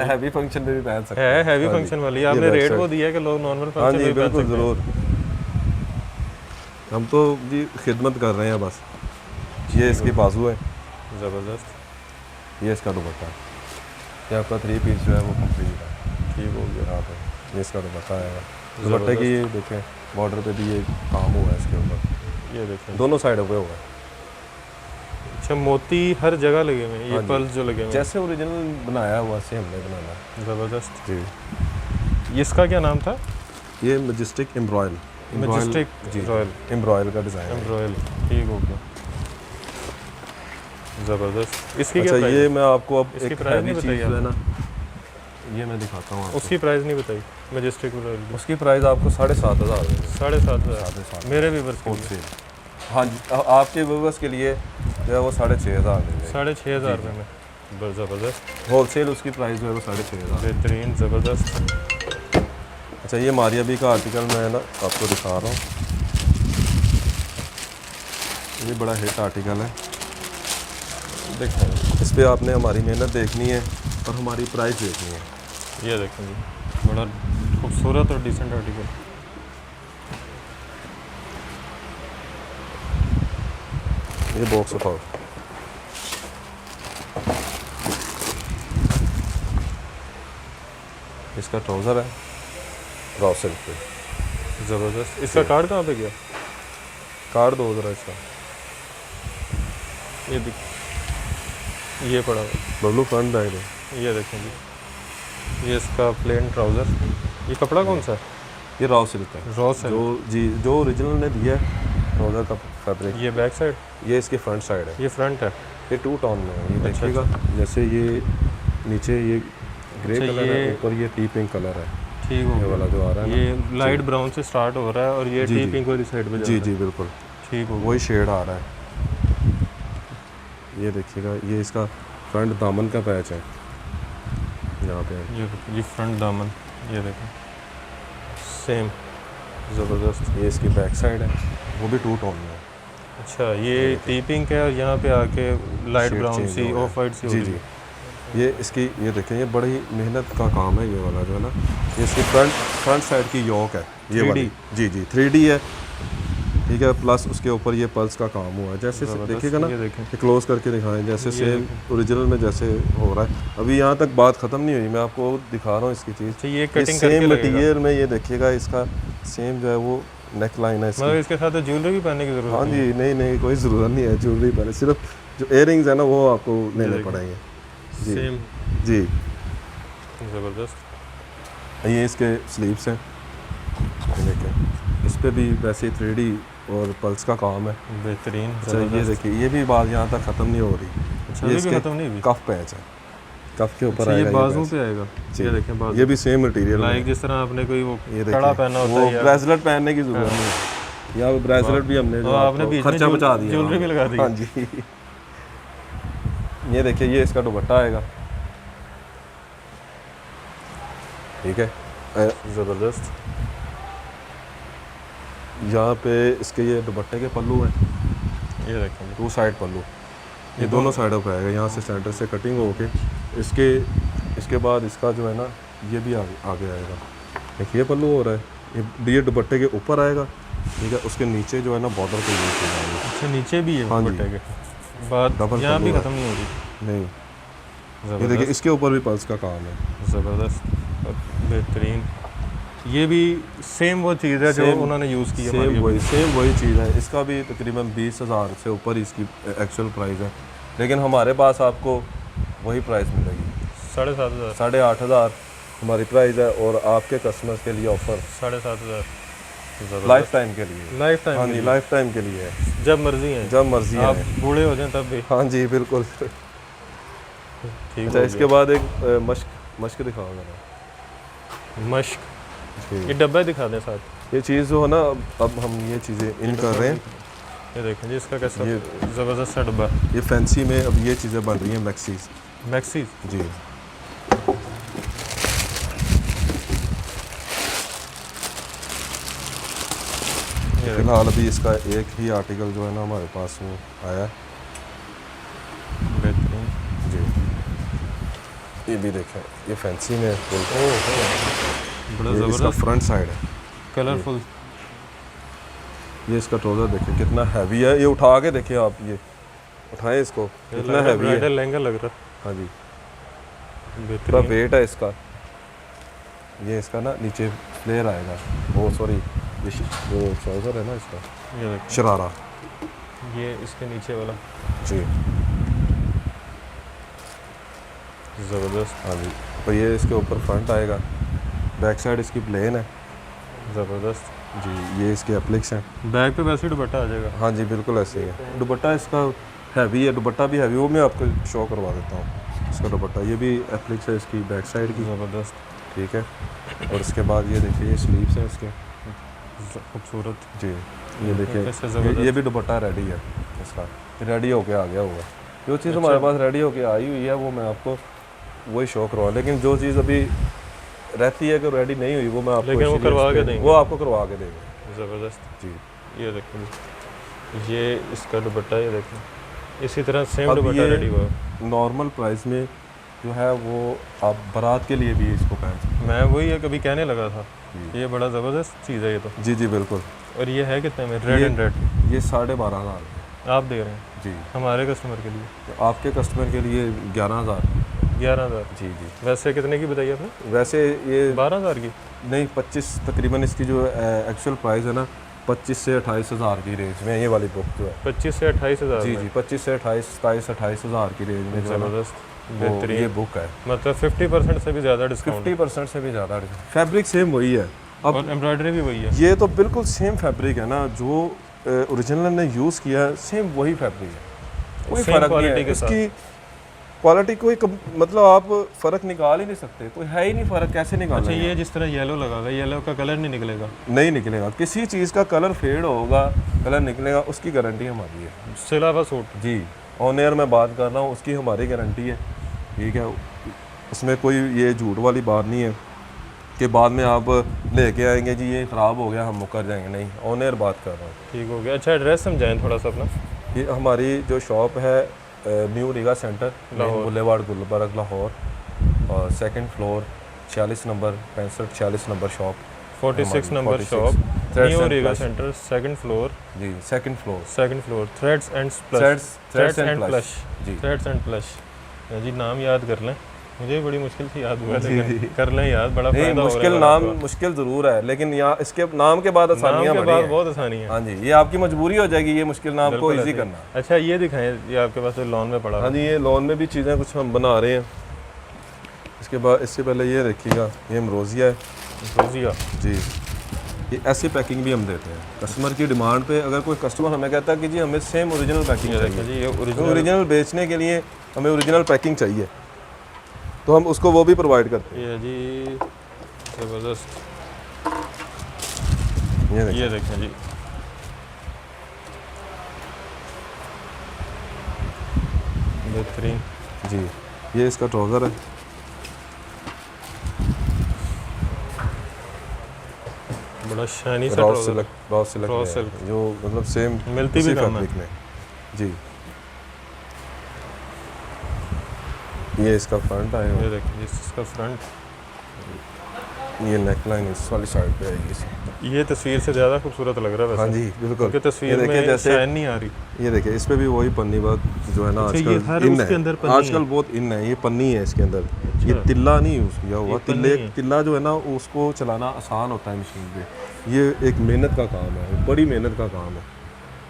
हैवी फंक्शन में भी पहन सकते है हैं। हैवी हाँ जी। फंक्शन वाली। ये आपने बैक रेट साइड। वो दिया है कि लोग नॉर्मल हाँ फंक्शन जी में भी पहन बिल्कुल सकते हैं। ज़रूर। हम तो जी खिदमत कर रहे हैं बस। ये इसकी बाजू है, ज़बरदस्त। ये इसका दुपट्टा है। ये आपका 3 पीस जो है वो कंप्लीट है। ठीक हो गया। यहाँ पे ये इसका दुपट्टा आएगा। दुपट्टे की ये देखें, बॉर्डर पे भी ये काम हुआ है इसके ऊपर, ये देखें, दोनों साइडों पे हुआ है। अच्छा, मोती हर जगह लगे हुए हैं। ये हाँ जी। पर्ल्स जो लगे हुए हैं, जैसे ओरिजिनल बनाया हुआ से हमने बनाना है। ज़बरदस्त। जी। इसका क्या नाम था? ये मैजेस्टिक एम्ब्रॉयल। मैजेस्टिक जी रॉयल एम्ब्रॉयल का डिज़ाइन है। एम्ब्रॉयल। ठीक हो गया, ज़बरदस्त। इसकी अच्छा क्या प्राइस? ये मैं आपको अब इसकी एक प्राइस नहीं हैवी बताई चीज़ जो है ना, ये मैं दिखाता हूँ आपको। उसकी प्राइस नहीं बताई मैजेस्टिक रॉयल की? उसकी प्राइस आपको 7,500 है। 7,500। 7,500 मेरे भी वर्ष के लिए होलसेल। हाँ जी आपके व्यूवर्स के लिए जो है वो 6,500 देंगे। 6,500 रुपये में। ज़बरदस्त, होलसेल उसकी प्राइस जो है वो 6,500। बेहतरीन, ज़बरदस्त। अच्छा ये मारिया बी का आर्टिकल मैं ना आपको दिखा रहा हूँ। ये बड़ा हिट आर्टिकल है। देखें, इस पर आपने हमारी मेहनत देखनी है और हमारी प्राइस देखनी है। ये देखें जी, बड़ा खूबसूरत और डिसेंट आर्टिकल। ये बॉक्स उठाओ। इसका ट्राउज़र है रॉ सिल्क पे। ज़बरदस्त। इसका कार्ड कहाँ पे गया? कार्ड दो ज़रा इसका। ये दिख, ये पड़ा हुआ, बबलू फ्रंट बैग है। ये देखें जी, ये इसका प्लेन ट्राउज़र। ये कपड़ा कौन सा है? ये रॉ सिल्क है, रॉ सिल्क। जो जी जो ओरिजिनल ने दिया है ट्राउज़र का फैब्रिक। ये बैक साइड, ये इसकी फ्रंट साइड है, ये फ्रंट है। ये 2 टोन में है। ये अच्छा, देखिएगा जैसे ये नीचे ये ग्रे अच्छा, कलर है, ये- ऊपर ये टी पिंक कलर है। ठीक हो ये गया। वाला जो आ रहा है ये लाइट ब्राउन से स्टार्ट हो रहा है और ये जी, टी जी। पिंक वाली साइड पे जा जी रहा है। जी बिल्कुल ठीक हो गया। वही शेड आ रहा है। ये देखिएगा ये इसका फ्रंट दामन का पैच है यहाँ पे। ये फ्रंट दामन, ये देखें सेम। ज़बरदस्त। ये इसकी बैक साइड है, वो भी 2 टोन में है। अच्छा, ये टी पिंक है और यहाँ पे आके लाइट शेड ब्राउन चेंज सी हो गया। ऑफ वाइट सी हो जी रही जी है। ये इसकी ये देखें ये बड़ी मेहनत का काम है ये वाला जो है ना। ये इसकी फ्रंट साइड की योक है ये 3D? वाली। जी जी 3D है, ठीक है। प्लस उसके ऊपर ये पल्स का काम हुआ है जैसे ज़बरदस्त। देखिएगा ना, ये देखें, ये क्लोज करके दिखाएं जैसे ये सेम ओरिजिनल में जैसे हो रहा है। अभी यहाँ तक बात ख़त्म नहीं हुई, मैं आपको दिखा रहा हूँ इसकी चीज़। अच्छा ये कटिंग करके सेम लगेगा। मटीरियल में ये देखिएगा इसका सेम जो है वो नेक लाइन है इसकी। मतलब इसके साथ ज्वेलरी भी पहनने की ज़रूरत हाँ नहीं जी नहीं नहीं कोई ज़रूरत नहीं है ज्वेलरी पहले, सिर्फ जो इयरिंग्स है ना वो आपको लेने देखिए। पड़ेंगे। है। जी सेम। जी ज़बरदस्त। ये इसके स्लीव्स हैं, ये देखें इस पे भी वैसे 3D और पल्स का काम है। बेहतरीन। अच्छा ये ज़बरदस्त। देखिए ये भी बात यहाँ तक ख़त्म नहीं हो रही। अच्छा ये अभी भी इसके खत्म नहीं हुई। कफ पैच है, कफ के ऊपर अच्छा, ये आएगा बाजू पैच। पे आएगा। जी। ये देखें बाजू, ये भी सेम मटेरियल लाइक जिस तरह आपने कोई वो ये कड़ा देखिए पहना होता वो है या ब्रेसलेट पहनने की ज़रूरत नहीं है। यहाँ पे ब्रेसलेट भी हमने जो और आपने आपको बीच में खर्चा बचा दिया। ज्वेलरी भी लगा दी। हाँ जी ये देखिए ये इसका दुपट्टा आएगा, ठीक है। ज़बरदस्त। यहाँ पे इसके ये दुपट्टे के पल्लू हैं, ये देखें जी। 2 साइड पल्लू, ये दोनों साइडों पे आएगा। यहाँ से सेंटर से कटिंग होके इसके बाद इसका जो है ना ये भी आगे आएगा। एक ये पल्लू हो रहा है, ये दुपट्टे के ऊपर आएगा, ठीक है। उसके नीचे जो है ना बॉर्डर पे यूज किया जाएगा। अच्छा नीचे भी है हाँ जी। दुपट्टे के। बात डबल यहाँ भी पल्लू है। ख़त्म नहीं हो रही। नहीं ये देखिए ज़बरदस्त। इसके ऊपर भी पल्स का काम है। ज़बरदस्त और बेहतरीन। ये भी सेम वो चीज़ है जो Same- उन्होंने यूज़ की है सेम हमारी वही चीज़ है। इसका भी तकरीबन 20,000 से ऊपर ही इसकी एक्चुअल प्राइस है, लेकिन हमारे पास आपको वही प्राइस मिलेगी 7,500। 8,500 हमारी प्राइस है। और आपके कस्टमर्स के लिए ऑफ़र 7,500 लाइफ टाइम के लिए। लाइफ हाँ टाइम जी लाइफ टाइम के लिए है, जब मर्जी है, जब मर्जी आप है। बूढ़े हो जाएं तब भी हाँ जी बिल्कुल। ठीक अच्छा हो इसके गया। बाद एक मश्क दिखाओ जरा। मश्क, जी ये डब्बा दिखा दें साथ। ये चीज़ जो है ना अब हम ये चीज़ें इन कर रहे हैं। ये देखें जी इसका कैसा ये ज़बरदस्त सा डब्बा। ये फैंसी में अब ये चीज़ें बन रही हैं मैक्सीज। मैक्सी। जी ये फिलहाल अभी इसका एक ही आर्टिकल जो है ना हमारे पास वो आया है। बेहतरीन। जी ये भी देखें ये फैंसी में फुल, बड़ा ये इसका ज़बरदस्त फ्रंट साइड है। कलरफुल। ये इसका ट्राउज़र देखें कितना हैवी है। ये उठा के देखिए आप, ये उठाएं इसको, कितना हैवी है। ब्राइडल लहंगा लग रहा हाँ जी है। पूरा बेहतरीन। वेट है इसका। ये इसका ना नीचे फ्लेयर आएगा, वो सॉरी ये जो ट्राउज़र है ना इसका ये देखें, शरारा। ये इसके नीचे वाला जी ज़बरदस्त। हाँ जी तो ये इसके ऊपर फ्रंट आएगा, बैक साइड इसकी प्लेन है। ज़बरदस्त। जी ये इसके एप्लिक्स हैं। बैग पे वैसे ही दुपट्टा आ जाएगा। हाँ जी बिल्कुल ऐसे ही है। दुपट्टा इसका हैवी है, दुपट्टा भी हैवी, वो मैं आपको शो करवा देता हूँ। इसका दुपट्टा ये भी एप्लिक्स है इसकी बैक साइड की, ज़बरदस्त। ठीक है। और इसके बाद ये देखिए ये स्लीव्स हैं इसके। खूबसूरत। जी ये देखिए कैसे ज़बरदस्त। ये भी दुपट्टा रेडी है इसका, रेडी होके आ गया होगा। जो चीज़ हमारे पास रेडी होके आई हुई है वो मैं आपको वही शो करवा, लेकिन जो चीज़ अभी रहती है कि रेडी नहीं हुई वो मैं आपको लेकिन वो इसीलिए करवा के explain- देंगे। वो आपको करवा के देंगे। ज़बरदस्त। जी ये देखें, ये इसका दुपट्टा, ये देखें इसी तरह सेम अब दुपट्टा ये रेडी हुआ है। नॉर्मल प्राइस में जो है वो आप बारात के लिए भी इसको पहन सकते मैं वही है कभी कहने लगा था, जी। ये बड़ा ज़बरदस्त चीज़ है ये तो। हैं। जी जी बिल्कुल। और ये है कितने में? रेड ये- एंड रेड ये 12,500 आप दे रहे हैं जी। हमारे कस्टमर के लिए। तो आपके कस्टमर के लिए 11,000 11,000। जी जी। वैसे कितने की बताई आपने? वैसे ये 12,000 की। नहीं 25 तकरीबन इसकी जो एक्चुअल प्राइस है ना 25 से 28 हज़ार की रेंज में ये वाली बुक जो है। 25 से 28,000 जी में। जी 25 से 28 27 28 हज़ार की रेंज में जो है ना ज़बरदस्त, वो बेहतरीन। ये बुक है। मतलब 50% से भी ज़्यादा डिस्काउंट। 50% से भी ज़्यादा। फैब्रिक सेम वही है। अब और एम्ब्रॉयडरी भी वही है। ये तो बिल्कुल सेम फैब्रिक है ना जो ओरिजिनल ने यूज़ किया है, सेम वही फैब्रिक है, कोई Same फ़र्क नहीं quality है के साथ। इसकी क्वालिटी मतलब आप फ़र्क निकाल ही नहीं सकते, कोई है ही नहीं फ़र्क, कैसे अच्छा, निकालेंगे? ये जिस तरह येलो लगा हुआ है, येलो का कलर नहीं निकलेगा? नहीं निकलेगा, किसी चीज़ का कलर फेड होगा, कलर निकलेगा, उसकी गारंटी हमारी है। सिलावा सूट। जी, ऑन एयर मैं बात कर रहा हूँ, उसकी हमारी गारंटी है, ठीक है। उसमें कोई ये झूठ वाली बात नहीं है कि बाद में आप लेके आएंगे जी ये ख़राब हो गया हम मुकर जाएंगे, नहीं, ऑन एयर बात कर रहा हूँ। ठीक हो गया। अच्छा, एड्रेस समझाएं थोड़ा सा अपना। ये हमारी जो शॉप है new Riga centre, Lahore. Boulevard Gulberg Lahore, और second floor 46 number 65 46 number shop, 46 number 46 shop, threads new and Riga plus. Centre, second floor. जी second floor, threads and plus. Threads and plus. जी थ्रेड्स एंड प्लस। जी, नाम याद कर लें। मुझे भी बड़ी मुश्किल से याद हुआ, जी, लेकिन जी। कर लें याद, बड़ा नहीं फायदा मुश्किल होगा नाम आपका। मुश्किल ज़रूर है, लेकिन यहाँ इसके नाम के बाद नाम आसानियाँ के बड़ी बाद हैं। बहुत आसानी है। हाँ जी, ये आपकी मजबूरी हो जाएगी ये मुश्किल नाम को बिल्कुल इजी ऐसे ही। करना। अच्छा, ये दिखाएं, ये आपके पास लॉन में पड़ा हाँ हुआ। जी, ये लॉन में भी चीज़ें कुछ हम बना रहे हैं। इसके बाद इससे पहले ये देखिएगा, ये अमरोजिया है। रोजिया। जी, ये ऐसी पैकिंग भी हम देते हैं कस्टमर की डिमांड पे। अगर कोई कस्टमर हमें कहता है कि जी हमें सेम ओरिजिनल पैकिंग ये देखिए चाहिए, जी, ये तो ओरिजिनल। ओरिजिनल बेचने के लिए हमें ओरिजिनल पैकिंग चाहिए, तो हम उसको वो भी प्रोवाइड करते ये जी ज़बरदस्त। हैं। ये देखिए, ये देखें जी, बेहतरीन। जी ये इसका ट्राउज़र है। बड़ा शाइनी सा raw trouser silk, raw silk raw में है, सिल्क। जो मतलब सेम मिलती भी उसी कम है। फैब्रिक में। जी, ये इसका फ्रंट आएगा, ये देखिए जी, इसका फ्रंट। ये नेक लाइन इस वाली साइड पे आएगी इसकी। ये तस्वीर से ज़्यादा खूबसूरत लग रहा है वैसे। हाँ जी बिल्कुल। क्योंकि तस्वीर ये देखिए में जैसे शाइन नहीं आ रही। ये देखिए इस पे भी वही पन्नी वर्क जो है ना अच्छा, ये आजकल हर इन उसके अंदर है, पन्नी आजकल है। बहुत इन है। ये पन्नी है इसके अंदर, ये अच्छा। तिल्ला नहीं यूज़ किया हुआ। ये पन्नी है। तिल्ला जो है ना उसको चलाना आसान होता है मशीन पे। ये एक मेहनत का काम है, बड़ी मेहनत का काम है।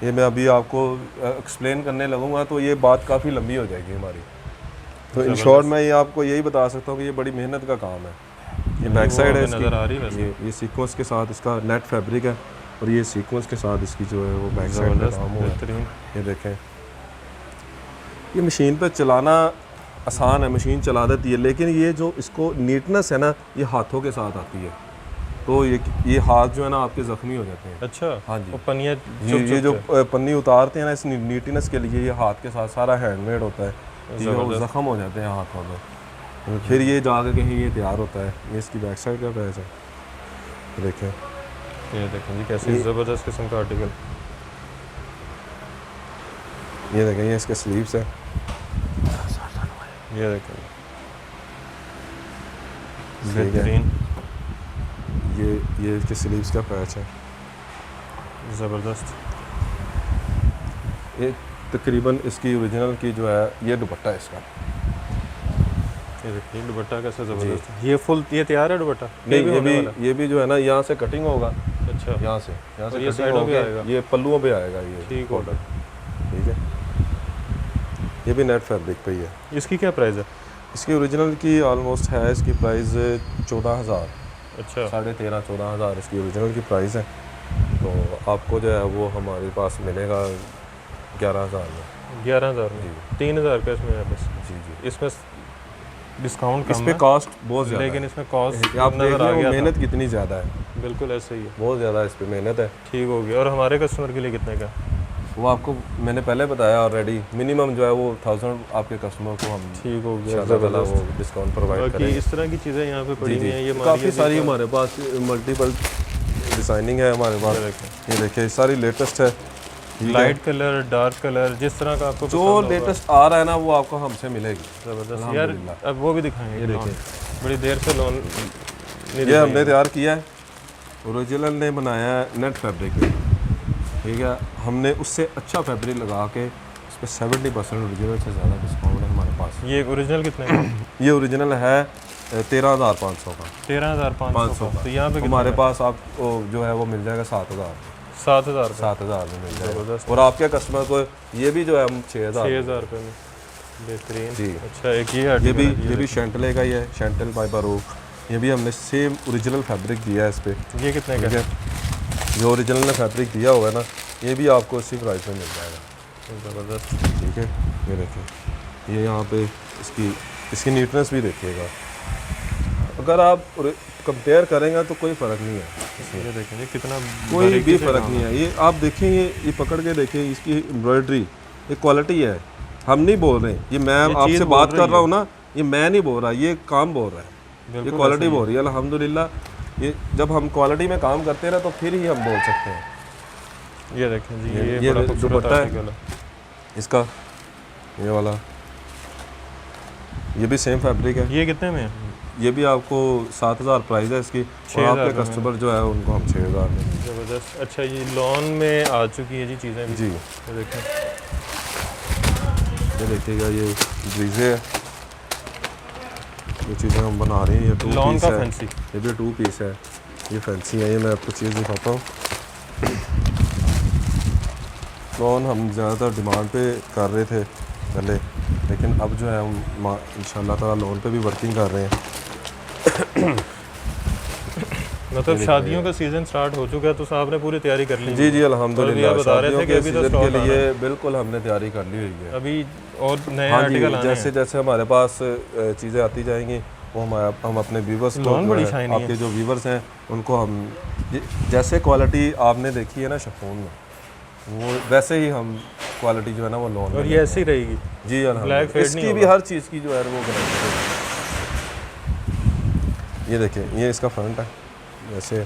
ये मैं अभी आपको एक्सप्लेन करने लगूंगा तो ये बात काफ़ी लंबी हो जाएगी हमारी। तो इन शॉर्ट मैं ये आपको यही बता सकता हूँ कि ये बड़ी मेहनत का काम है। ये बैक साइड है नज़र आ रही है वैसे। ये सीक्वेंस के साथ इसका नेट फैब्रिक है, और ये सीक्वेंस के साथ इसकी जो है वो बैक साइड में ज़बरदस्त, काम हुआ है। बेहतरीन। ये देखें, ये मशीन पे चलाना आसान है, मशीन चला देती है, लेकिन ये जो इसको नीटनेस है ना ये हाथों के साथ आती है, तो ये हाथ जो है ना आपके ज़ख्मी हो जाते हैं। अच्छा, हाँ जी। वो पनिया ये जो पन्नी उतारते हैं ना इस नीटनेस के लिए, ये हाथ के साथ सारा हैंडमेड होता है, ठीक है, वो ज़बरदस्त। ज़ख्म हो जाते हैं हाथों में, फिर ये जाकर कहीं ये तैयार होता है। ये इसकी बैक साइड का पैच है, देखें। ये देखें जी, कैसे ज़बरदस्त किस्म का आर्टिकल। ये देखें, ये इसके स्लीव्स है। ये देखें, ठीक है। बेहतरीन, ये इसके स्लीव्स का पैच है। ज़बरदस्त। ये तकरीबन इसकी ओरिजिनल की जो है ये दुपट्टा है इसका। ये देखिए दुपट्टा कैसा ज़बरदस्त है। ये फुल, ये तैयार है दुपट्टा? नहीं, भी होने वाला? ये भी जो है ना यहाँ से कटिंग होगा, अच्छा, यहाँ से और ये कटिंग साइडों पे होके आएगा? ये पल्लुओं पे आएगा ये ठीक बॉर्डर, होगा। ठीक है। ये भी नेट फैब्रिक पे ही है। इसकी क्या प्राइस है? इसकी ओरिजिनल की ऑलमोस्ट है, इसकी प्राइस 14,000, अच्छा, 13,500-14,000 इसकी ओरिजिनल की प्राइस है। तो आपको जो है वो हमारे पास मिलेगा 11,000 में। 11,000 में। 3,000 का इसमें है बस। जी जी, इसमें डिस्काउंट इस कम पे है, कॉस्ट बहुत ज़्यादा लेकिन है। इसमें कॉस्ट आप देख नज़र रहे आ हो गया मेहनत था। कितनी ज़्यादा है, बिल्कुल ऐसे ही है। बहुत ज़्यादा इस पे मेहनत है। ठीक हो गया। और हमारे कस्टमर के लिए कितने का? वो आपको मैंने पहले बताया ऑलरेडी, मिनिमम जो है वो 1000 आपके कस्टमर को हम ठीक हो गया, इंशाल्लाह ताला वो ज़बरदस्त। डिस्काउंट प्रोवाइड बाकी करेंगे। इस तरह की चीज़ें यहाँ पे पड़ी जी हुई जी, हैं। ये काफ़ी सारी हमारे पास मल्टीपल डिज़ाइनिंग है हमारे पास। ये देखिए सारी लेटेस्ट है, ठीक है। लाइट कलर, डार्क कलर, जिस तरह का आपको जो पसंद होगा। लेटेस्ट आ रहा है ना वो आपको हमसे मिलेगी। ज़बरदस्त यार। अल्हम्दुलिल्लाह। अब वो भी दिखाएंगे। ये देखिए, बड़ी देर से लोन ये हमने तैयार किया है, ओरिजिनल ने बनाया है नेट फैब्रिक में, ठीक है। हमने उससे अच्छा फैब्रिक लगा के उस पर 70% ओरिजिनल से ज़्यादा डिस्काउंट है हमारे पास। ये ओरिजिनल कितने का? ये ओरिजिनल है 13,500 का। 13,500 का। तो यहाँ पे हमारे पास आप जो है वो मिल जाएगा 7,000 7,000 7,000 में मिल जाएगा। ज़बरदस्त। और आपके कस्टमर को ये भी जो है हम 6,000 रुपये में। बेहतरीन जी। अच्छा एक ये ये भी शैंटले का ही है, शैंटल बाय बारूक। ये भी हमने सेम ओरिजिनल फैब्रिक दिया है इस पर। ये कितने का? ठीक है, जो ओरिजिनल ने फैब्रिक दिया हुआ है ना, ये भी आपको इसी प्राइस में मिल जाएगा। ज़बरदस्त। ठीक है, ये देखिए, ये यहाँ पे इसकी नीटनेस भी देखिएगा। अगर आप कंपेयर करेंगे तो कोई फ़र्क नहीं है, ये देखेंगे कितना कोई भी फ़र्क नहीं है। ये आप देखें, ये पकड़ के देखें, इसकी एम्ब्रॉयडरी, ये क्वालिटी है। हम नहीं बोल रहे, ये मैं आपसे बात कर रहा हूँ ना, ये मैं नहीं बोल रहा, ये काम बोल रहा है, ये क्वालिटी बोल रही है। अल्हम्दुलिल्लाह, ये जब हम क्वालिटी में काम करते हैं ना तो फिर ही हम बोल सकते हैं। ये देखें जी, ये बड़ा खूबसूरत दुपट्टा है आर्टिकल है इसका, ये वाला, ये भी सेम फैब्रिक है। ये कितने में है? ये भी आपको 7,000 प्राइस है इसकी, और आपके कस्टमर जो है उनको हम 6,000 में। ज़बरदस्त। अच्छा ये लॉन में आ चुकी है जी चीज़ें भी। जी, ये देखें, ये देखिएगा, ये ब्रीजे है, ये चीज़ें हम बना रहे हैं। ये 2 लॉन पीस का है, फैंसी। ये भी 2 पीस है, ये फैंसी है। ये मैं आपको चीज़ दिखाता हूँ। लॉन हम ज़्यादातर डिमांड पे कर रहे थे पहले, लेकिन अब जो है हम इंशाल्लाह ताला लोन पे भी वर्किंग कर रहे हैं। मतलब शादियों का सीज़न स्टार्ट हो चुका है तो साहब ने पूरी तैयारी कर ली? जी जी अल्हम्दुलिल्लाह, बता रहे थे कि अभी तो सीजन स्टॉक के लिए बिल्कुल हमने तैयारी कर ली हुई है। अभी और नए हाँ जी, आर्टिकल आने जैसे जैसे हमारे पास चीज़ें आती जाएंगी वो हम अपने व्यूवर्स को, लॉन बड़ी जो है, शाइनी है। आपके जो व्यूवर्स हैं उनको हम जैसे क्वालिटी आपने देखी है ना शिफॉन में, वो वैसे ही हम क्वालिटी जो है ना वो लोन और ये ऐसी रहेगी। जी ब्लैक फेड नहीं इसकी भी हर चीज़ की जो है वो गारंटी है। ये देखिए, ये इसका फ्रंट है, वैसे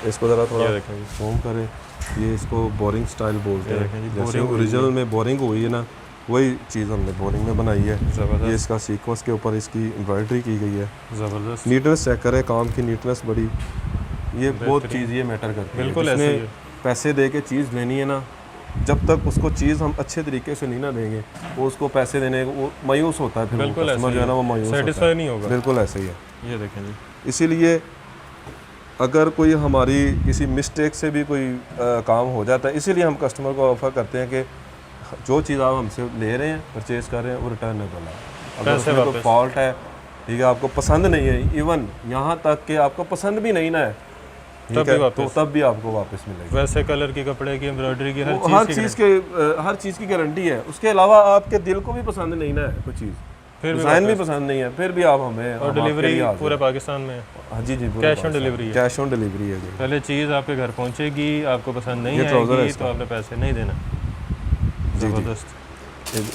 इसको ज़रा थोड़ा ये देखें जी। जूम करें, ये इसको बोरिंग स्टाइल बोलते ये देखें जी, हैं। जैसे बोरिंग हुई ओरिजिनल में बोरिंग हुई है ना, वही चीज़ हमने बोरिंग में बनाई है। ज़बरदस्त। ये इसका सीक्वेंस के ऊपर इसकी एम्ब्रॉयडरी की गई है। ज़बरदस्त। नीटनेस चेक करें, काम की नीटनेस बड़ी, ये बहुत चीज़ ये मैटर करती है। बिल्कुल जिसने ऐसे ही है। पैसे दे के चीज़ लेनी है ना, जब तक उसको चीज़ हम अच्छे तरीके से नहीं ना देंगे, वो उसको पैसे देने को वो मायूस होता है। फिर बिल्कुल कस्टमर ऐसे जो है ना वो मायूस होता सेटिस्फाई है। नहीं होगा। बिल्कुल ऐसे ही है। ये देखें जी, इसीलिए अगर कोई हमारी किसी मिस्टेक से भी कोई काम हो जाता है, इसीलिए हम कस्टमर को ऑफ़र करते हैं कि जो चीज़ आप हमसे ले रहे हैं, परचेज़ कर रहे हैं, वो रिटर्नेबल है। अगर पैसे उसमें कोई वापस। फॉल्ट है, ठीक है, आपको पसंद नहीं है, इवन यहाँ तक कि आपको पसंद भी नहीं ना है, तब ठीक भी है, वापस। तो तब भी आपको वापस मिलेगी। वैसे कलर की, कपड़े की, एम्ब्रॉयडरी की, वो हर चीज़ की हर चीज़ की गारंटी है। उसके अलावा आपके दिल को भी पसंद नहीं ना है कोई चीज़, फिर भी डिज़ाइन भी पसंद नहीं है, फिर भी आप हमें और डिलीवरी पूरे पाकिस्तान में है। हाँ जी जी, कैश ऑन डिलीवरी है। कैश ऑन डिलीवरी है जी। पहले चीज़ आपके घर पहुंचेगी, आपको पसंद नहीं ये ट्राउज़र है आएगी इसका। तो आपने पैसे नहीं देना। जी। ज़बरदस्त।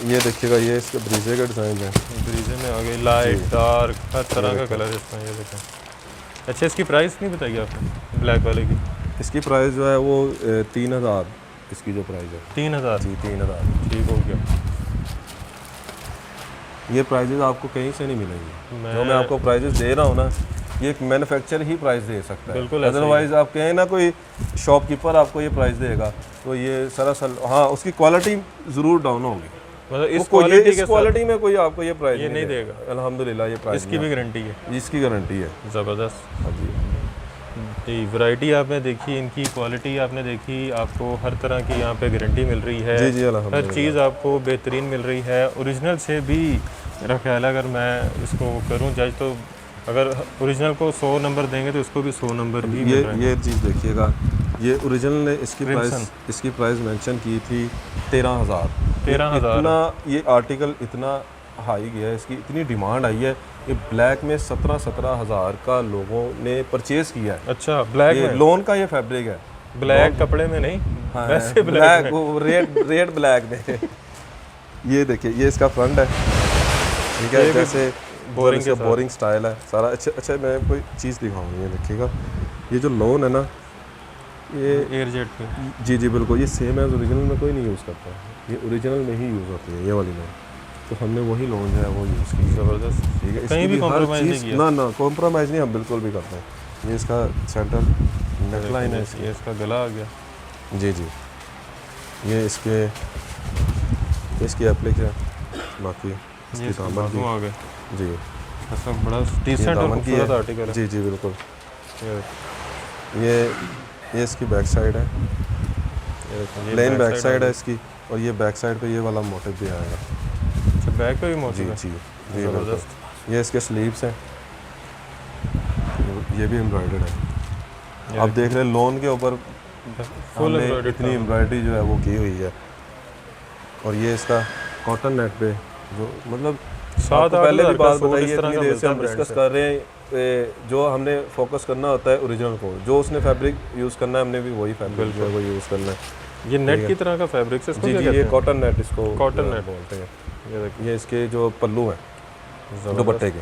ये देखिएगा, ये इसके ब्रीजे का डिज़ाइन है। ब्रीजे में आ गई लाइट, डार्क, हर तरह का कलर इसमें। ये देखें। अच्छा इसकी प्राइस नहीं बताई आपने ब्लैक वाले की? इसकी प्राइस जो है वो 3,000 इसकी जो प्राइस है 3,000। जी, 3,000। ठीक हो गया। ये प्राइजेज आपको कहीं से नहीं मिलेंगी। मैं- जो मैं आपको प्राइजेज दे रहा हूँ ना, ये एक मैन्युफैक्चर ही प्राइस दे सकता है। बिल्कुल ऐसा ही अदरवाइज आप कहें ना कोई शॉपकीपर आपको ये प्राइस देगा तो ये सरासर, हाँ, उसकी क्वालिटी ज़रूर डाउन होगी। मतलब इस वो क्वालिटी इस क्वालिटी में कोई आपको ये प्राइस ये नहीं देगा। अल्हम्दुलिल्लाह, ये प्राइस इसकी भी गारंटी है। इसकी गारंटी है। ज़बरदस्त। हाँ जी, जी, वैरायटी आपने देखी, इनकी क्वालिटी आपने देखी, आपको हर तरह की यहाँ पे गारंटी मिल रही है। जी जी हर अल्हम्दुलिल्लाह। चीज़ आपको बेहतरीन मिल रही है। ओरिजिनल से भी मेरा ख्याल है, अगर मैं इसको करूँ जज, तो अगर ओरिजिनल को 100 नंबर देंगे तो इसको भी 100 नंबर ही मिल रहे हैं। ये चीज़ देखिएगा, ये ओरिजिनल ने Crimson। इसकी प्राइस मेंशन की थी 13,000। 13,000। इतना ये आर्टिकल इतना हाई गया है, इसकी इतनी डिमांड आई है, ये ब्लैक में 17,000 का लोगों ने परचेज़ किया है। अच्छा ब्लैक ये में? लोन का ये फैब्रिक है। ब्लैक कपड़े में नहीं, हाँ, वैसे ब्लैक, में। वो रेड ब्लैक में। ये देखिए, ये इसका फ्रंट है, ठीक ये है, भी जैसे boring के साथ। बोरिंग स्टाइल है सारा। अच्छा, मैं कोई चीज़ दिखाऊंगी, ये देखिएगा, ये जो लोन है ना, ये एयरजेट पे। जी जी बिल्कुल, ये सेम है, ओरिजिनल में कोई नहीं यूज़ करता, ये ओरिजिनल में ही यूज़ होती है ये वाली लोन। तो हमने वही लोन जो है वो यूज़ की है। ज़बरदस्त। ठीक है, कहीं इसकी भी हर compromise नहीं चीज़ किया। ना कॉम्प्रोमाइज़ नहीं हम बिल्कुल भी करते हैं। ये इसका सेंटर नेकलाइन है ये इसका गला आ गया। जी जी, ये इसकी एप्लिक है, बाकी इसकी इसका दामन बाजू आ गए की जी, ऐसा बड़ा ये डिसेंट और दामन की खूबसूरत है आर्टिकल है। जी जी बिल्कुल। ये ये इसकी बैक साइड है, देखो, ये प्लेन बैक आ साइड है गई। इसकी, और ये बैक साइड पे ये वाला मोटिव भी आएगा। अच्छा, बैक पे भी जी मोटिव है। जी जी बिल्कुल। ज़बरदस्त। ये इसके स्लीव्स हैं, ये भी एम्ब्रॉयडर्ड है। ये आप देख रहे हैं लोन के ऊपर फुल हमने एम्ब्रॉयडर्ड इतनी एम्ब्रॉयडरी जो है वो की हुई है। और ये इसका कॉटन नेट पे जो मतलब 7-8 पहले भी हज़ार का बात सूट बताई इस है, तरह इतनी का देर से मिलता है हम ब्रांड डिस्कस से। कर रहे हैं। जो हमने फोकस करना होता है ओरिजिनल को, जो उसने फैब्रिक यूज़ करना है हमने भी वही फैब्रिक जो है वो यूज़ करना है। ये नेट की तरह का फैब्रिक से इसको जी क्या जी, कहते ये हैं? कॉटन नेट इसको कॉटन जो है नेट बोलते हैं। ये देखिए, ये इसके जो पल्लू हैं ज़बरदस्त। दुपट्टे के,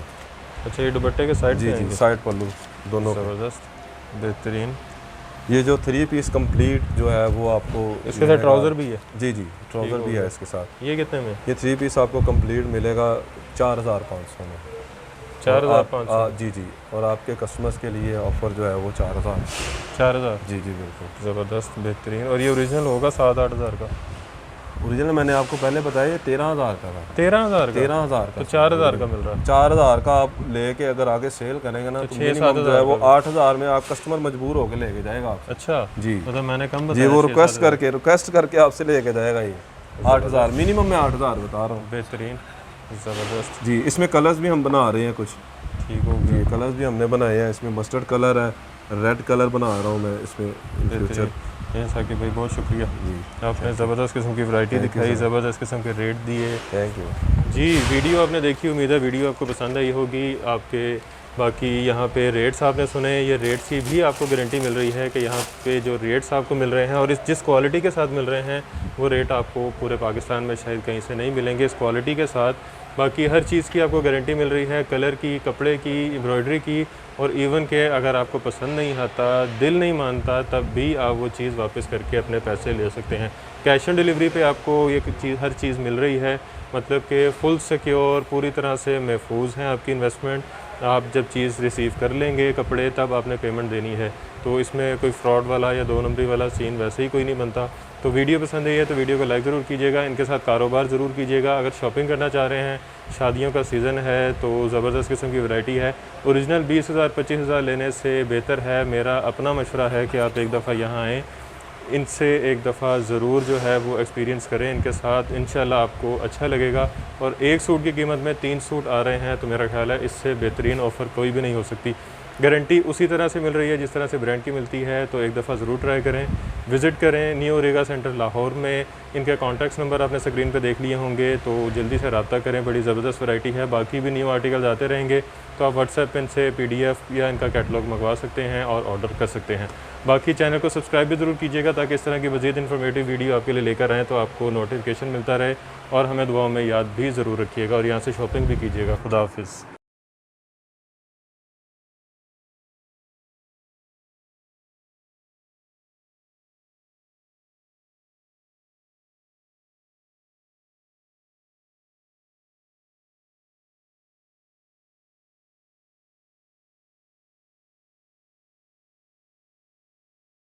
अच्छा, ये दुपट्टे के साइड जी पे जी आएंगे। साइड पल्लू दोनों के। ज़बरदस्त, बेहतरीन। ये जो 3 पीस कंप्लीट जो है वो आपको इसके साथ ट्राउज़र भी है। जी जी, ट्राउज़र हो भी गया। है इसके साथ। ये कितने में? ये 3 पीस आपको कंप्लीट मिलेगा 4500 में। 4500। जी जी, और आपके कस्टमर्स के लिए ऑफ़र जो है वो 4000। 4000। जी जी बिल्कुल। ज़बरदस्त, बेहतरीन। और ये ओरिजिनल होगा 7-8 हज़ार का। ओरिजिनल मैंने आपको पहले बताया ये 13,000 का था। 13,000 का? 13,000 का तो 4,000 का मिल रहा है। 4,000 का आप लेके अगर आगे सेल करेंगे ना तो 6-7 मिनिमम जो है वो हज़ार 8,000 में आप कस्टमर मजबूर होकर लेके जाएगा आपसे। अच्छा जी मतलब मैंने कम जी, बताया। वो 6-7 रिक्वेस्ट करके आपसे लेके जाएगा ये 8,000 मिनिमम, मैं 8,000 बता रहा हूँ। बेहतरीन, ज़बरदस्त। जी, इसमें कलर्स भी हम बना रहे हैं कुछ। ठीक हो जी, कलर्स भी हमने बनाए हैं। इसमें मस्टर्ड कलर है, रेड कलर बना रहा हूँ मैं इसमें इन फ्यूचर। ये साकिब भाई, बहुत शुक्रिया। जी, आपने ज़बरदस्त किस्म की वैरायटी Thank you, दिखाई, sir. ज़बरदस्त किस्म के रेट दिए। Thank you. जी, वीडियो आपने देखी, उम्मीद है वीडियो आपको पसंद आई होगी। आपके बाकी यहाँ पे रेट्स आपने सुने, ये रेट्स की भी आपको गारंटी मिल रही है कि यहाँ पे जो रेट्स आपको मिल रहे हैं और जिस क्वालिटी के साथ मिल रहे हैं वो रेट आपको पूरे पाकिस्तान में शायद कहीं से नहीं मिलेंगे इस क्वालिटी के साथ। बाकी हर चीज़ की आपको गारंटी मिल रही है, कलर की, कपड़े की, एम्ब्रॉयडरी की, और इवन के अगर आपको पसंद नहीं आता, दिल नहीं मानता, तब भी आप वो चीज़ वापस करके अपने पैसे ले सकते हैं। कैश ऑन डिलीवरी पे आपको ये चीज़, हर चीज़ मिल रही है, मतलब कि फ़ुल सिक्योर, पूरी तरह से महफूज हैं आपकी इन्वेस्टमेंट। आप जब चीज़ रिसीव कर लेंगे कपड़े, तब आपने पेमेंट देनी है। तो इसमें कोई फ्रॉड वाला या 2 नंबरी वाला सीन वैसे ही कोई नहीं बनता। तो वीडियो पसंद आई है तो वीडियो को लाइक ज़रूर कीजिएगा, इनके साथ कारोबार ज़रूर कीजिएगा। अगर शॉपिंग करना चाह रहे हैं, शादियों का सीज़न है, तो ज़बरदस्त किस्म की वैरायटी है। ओरिजिनल 20,000 25,000 लेने से बेहतर है, मेरा अपना मशवरा है कि आप एक दफ़ा यहाँ आएँ, इनसे एक दफ़ा ज़रूर जो है वो एक्सपीरियंस करें इनके साथ, इंशाल्लाह आपको अच्छा लगेगा। और एक सूट की कीमत में 3 सूट आ रहे हैं, तो मेरा ख्याल है इससे बेहतरीन ऑफ़र कोई भी नहीं हो सकती। गारंटी उसी तरह से मिल रही है जिस तरह से ब्रांड की मिलती है। तो एक दफ़ा ज़रूर ट्राई करें, विज़िट करें न्यू ओरेगा सेंटर लाहौर में। इनके कॉन्टैक्ट नंबर आपने स्क्रीन पे देख लिए होंगे, तो जल्दी से रब्ता करें, बड़ी ज़बरदस्त वैरायटी है। बाकी भी न्यू आर्टिकल्स आते रहेंगे, तो आप व्हाट्सएप पे इनसे PDF या इनका कैटलॉग मंगवा सकते हैं और ऑर्डर कर सकते हैं। बाकी चैनल को सब्सक्राइब भी ज़रूर कीजिएगा ताकि इस तरह की मज़ीद इन्फॉर्मेटिव वीडियो आपके लिए लेकर आएँ, तो आपको नोटिफिकेशन मिलता रहे। और हमें दुआओं में याद भी ज़रूर रखिएगा और यहाँ से शॉपिंग भी कीजिएगा। खुदा हाफिज़।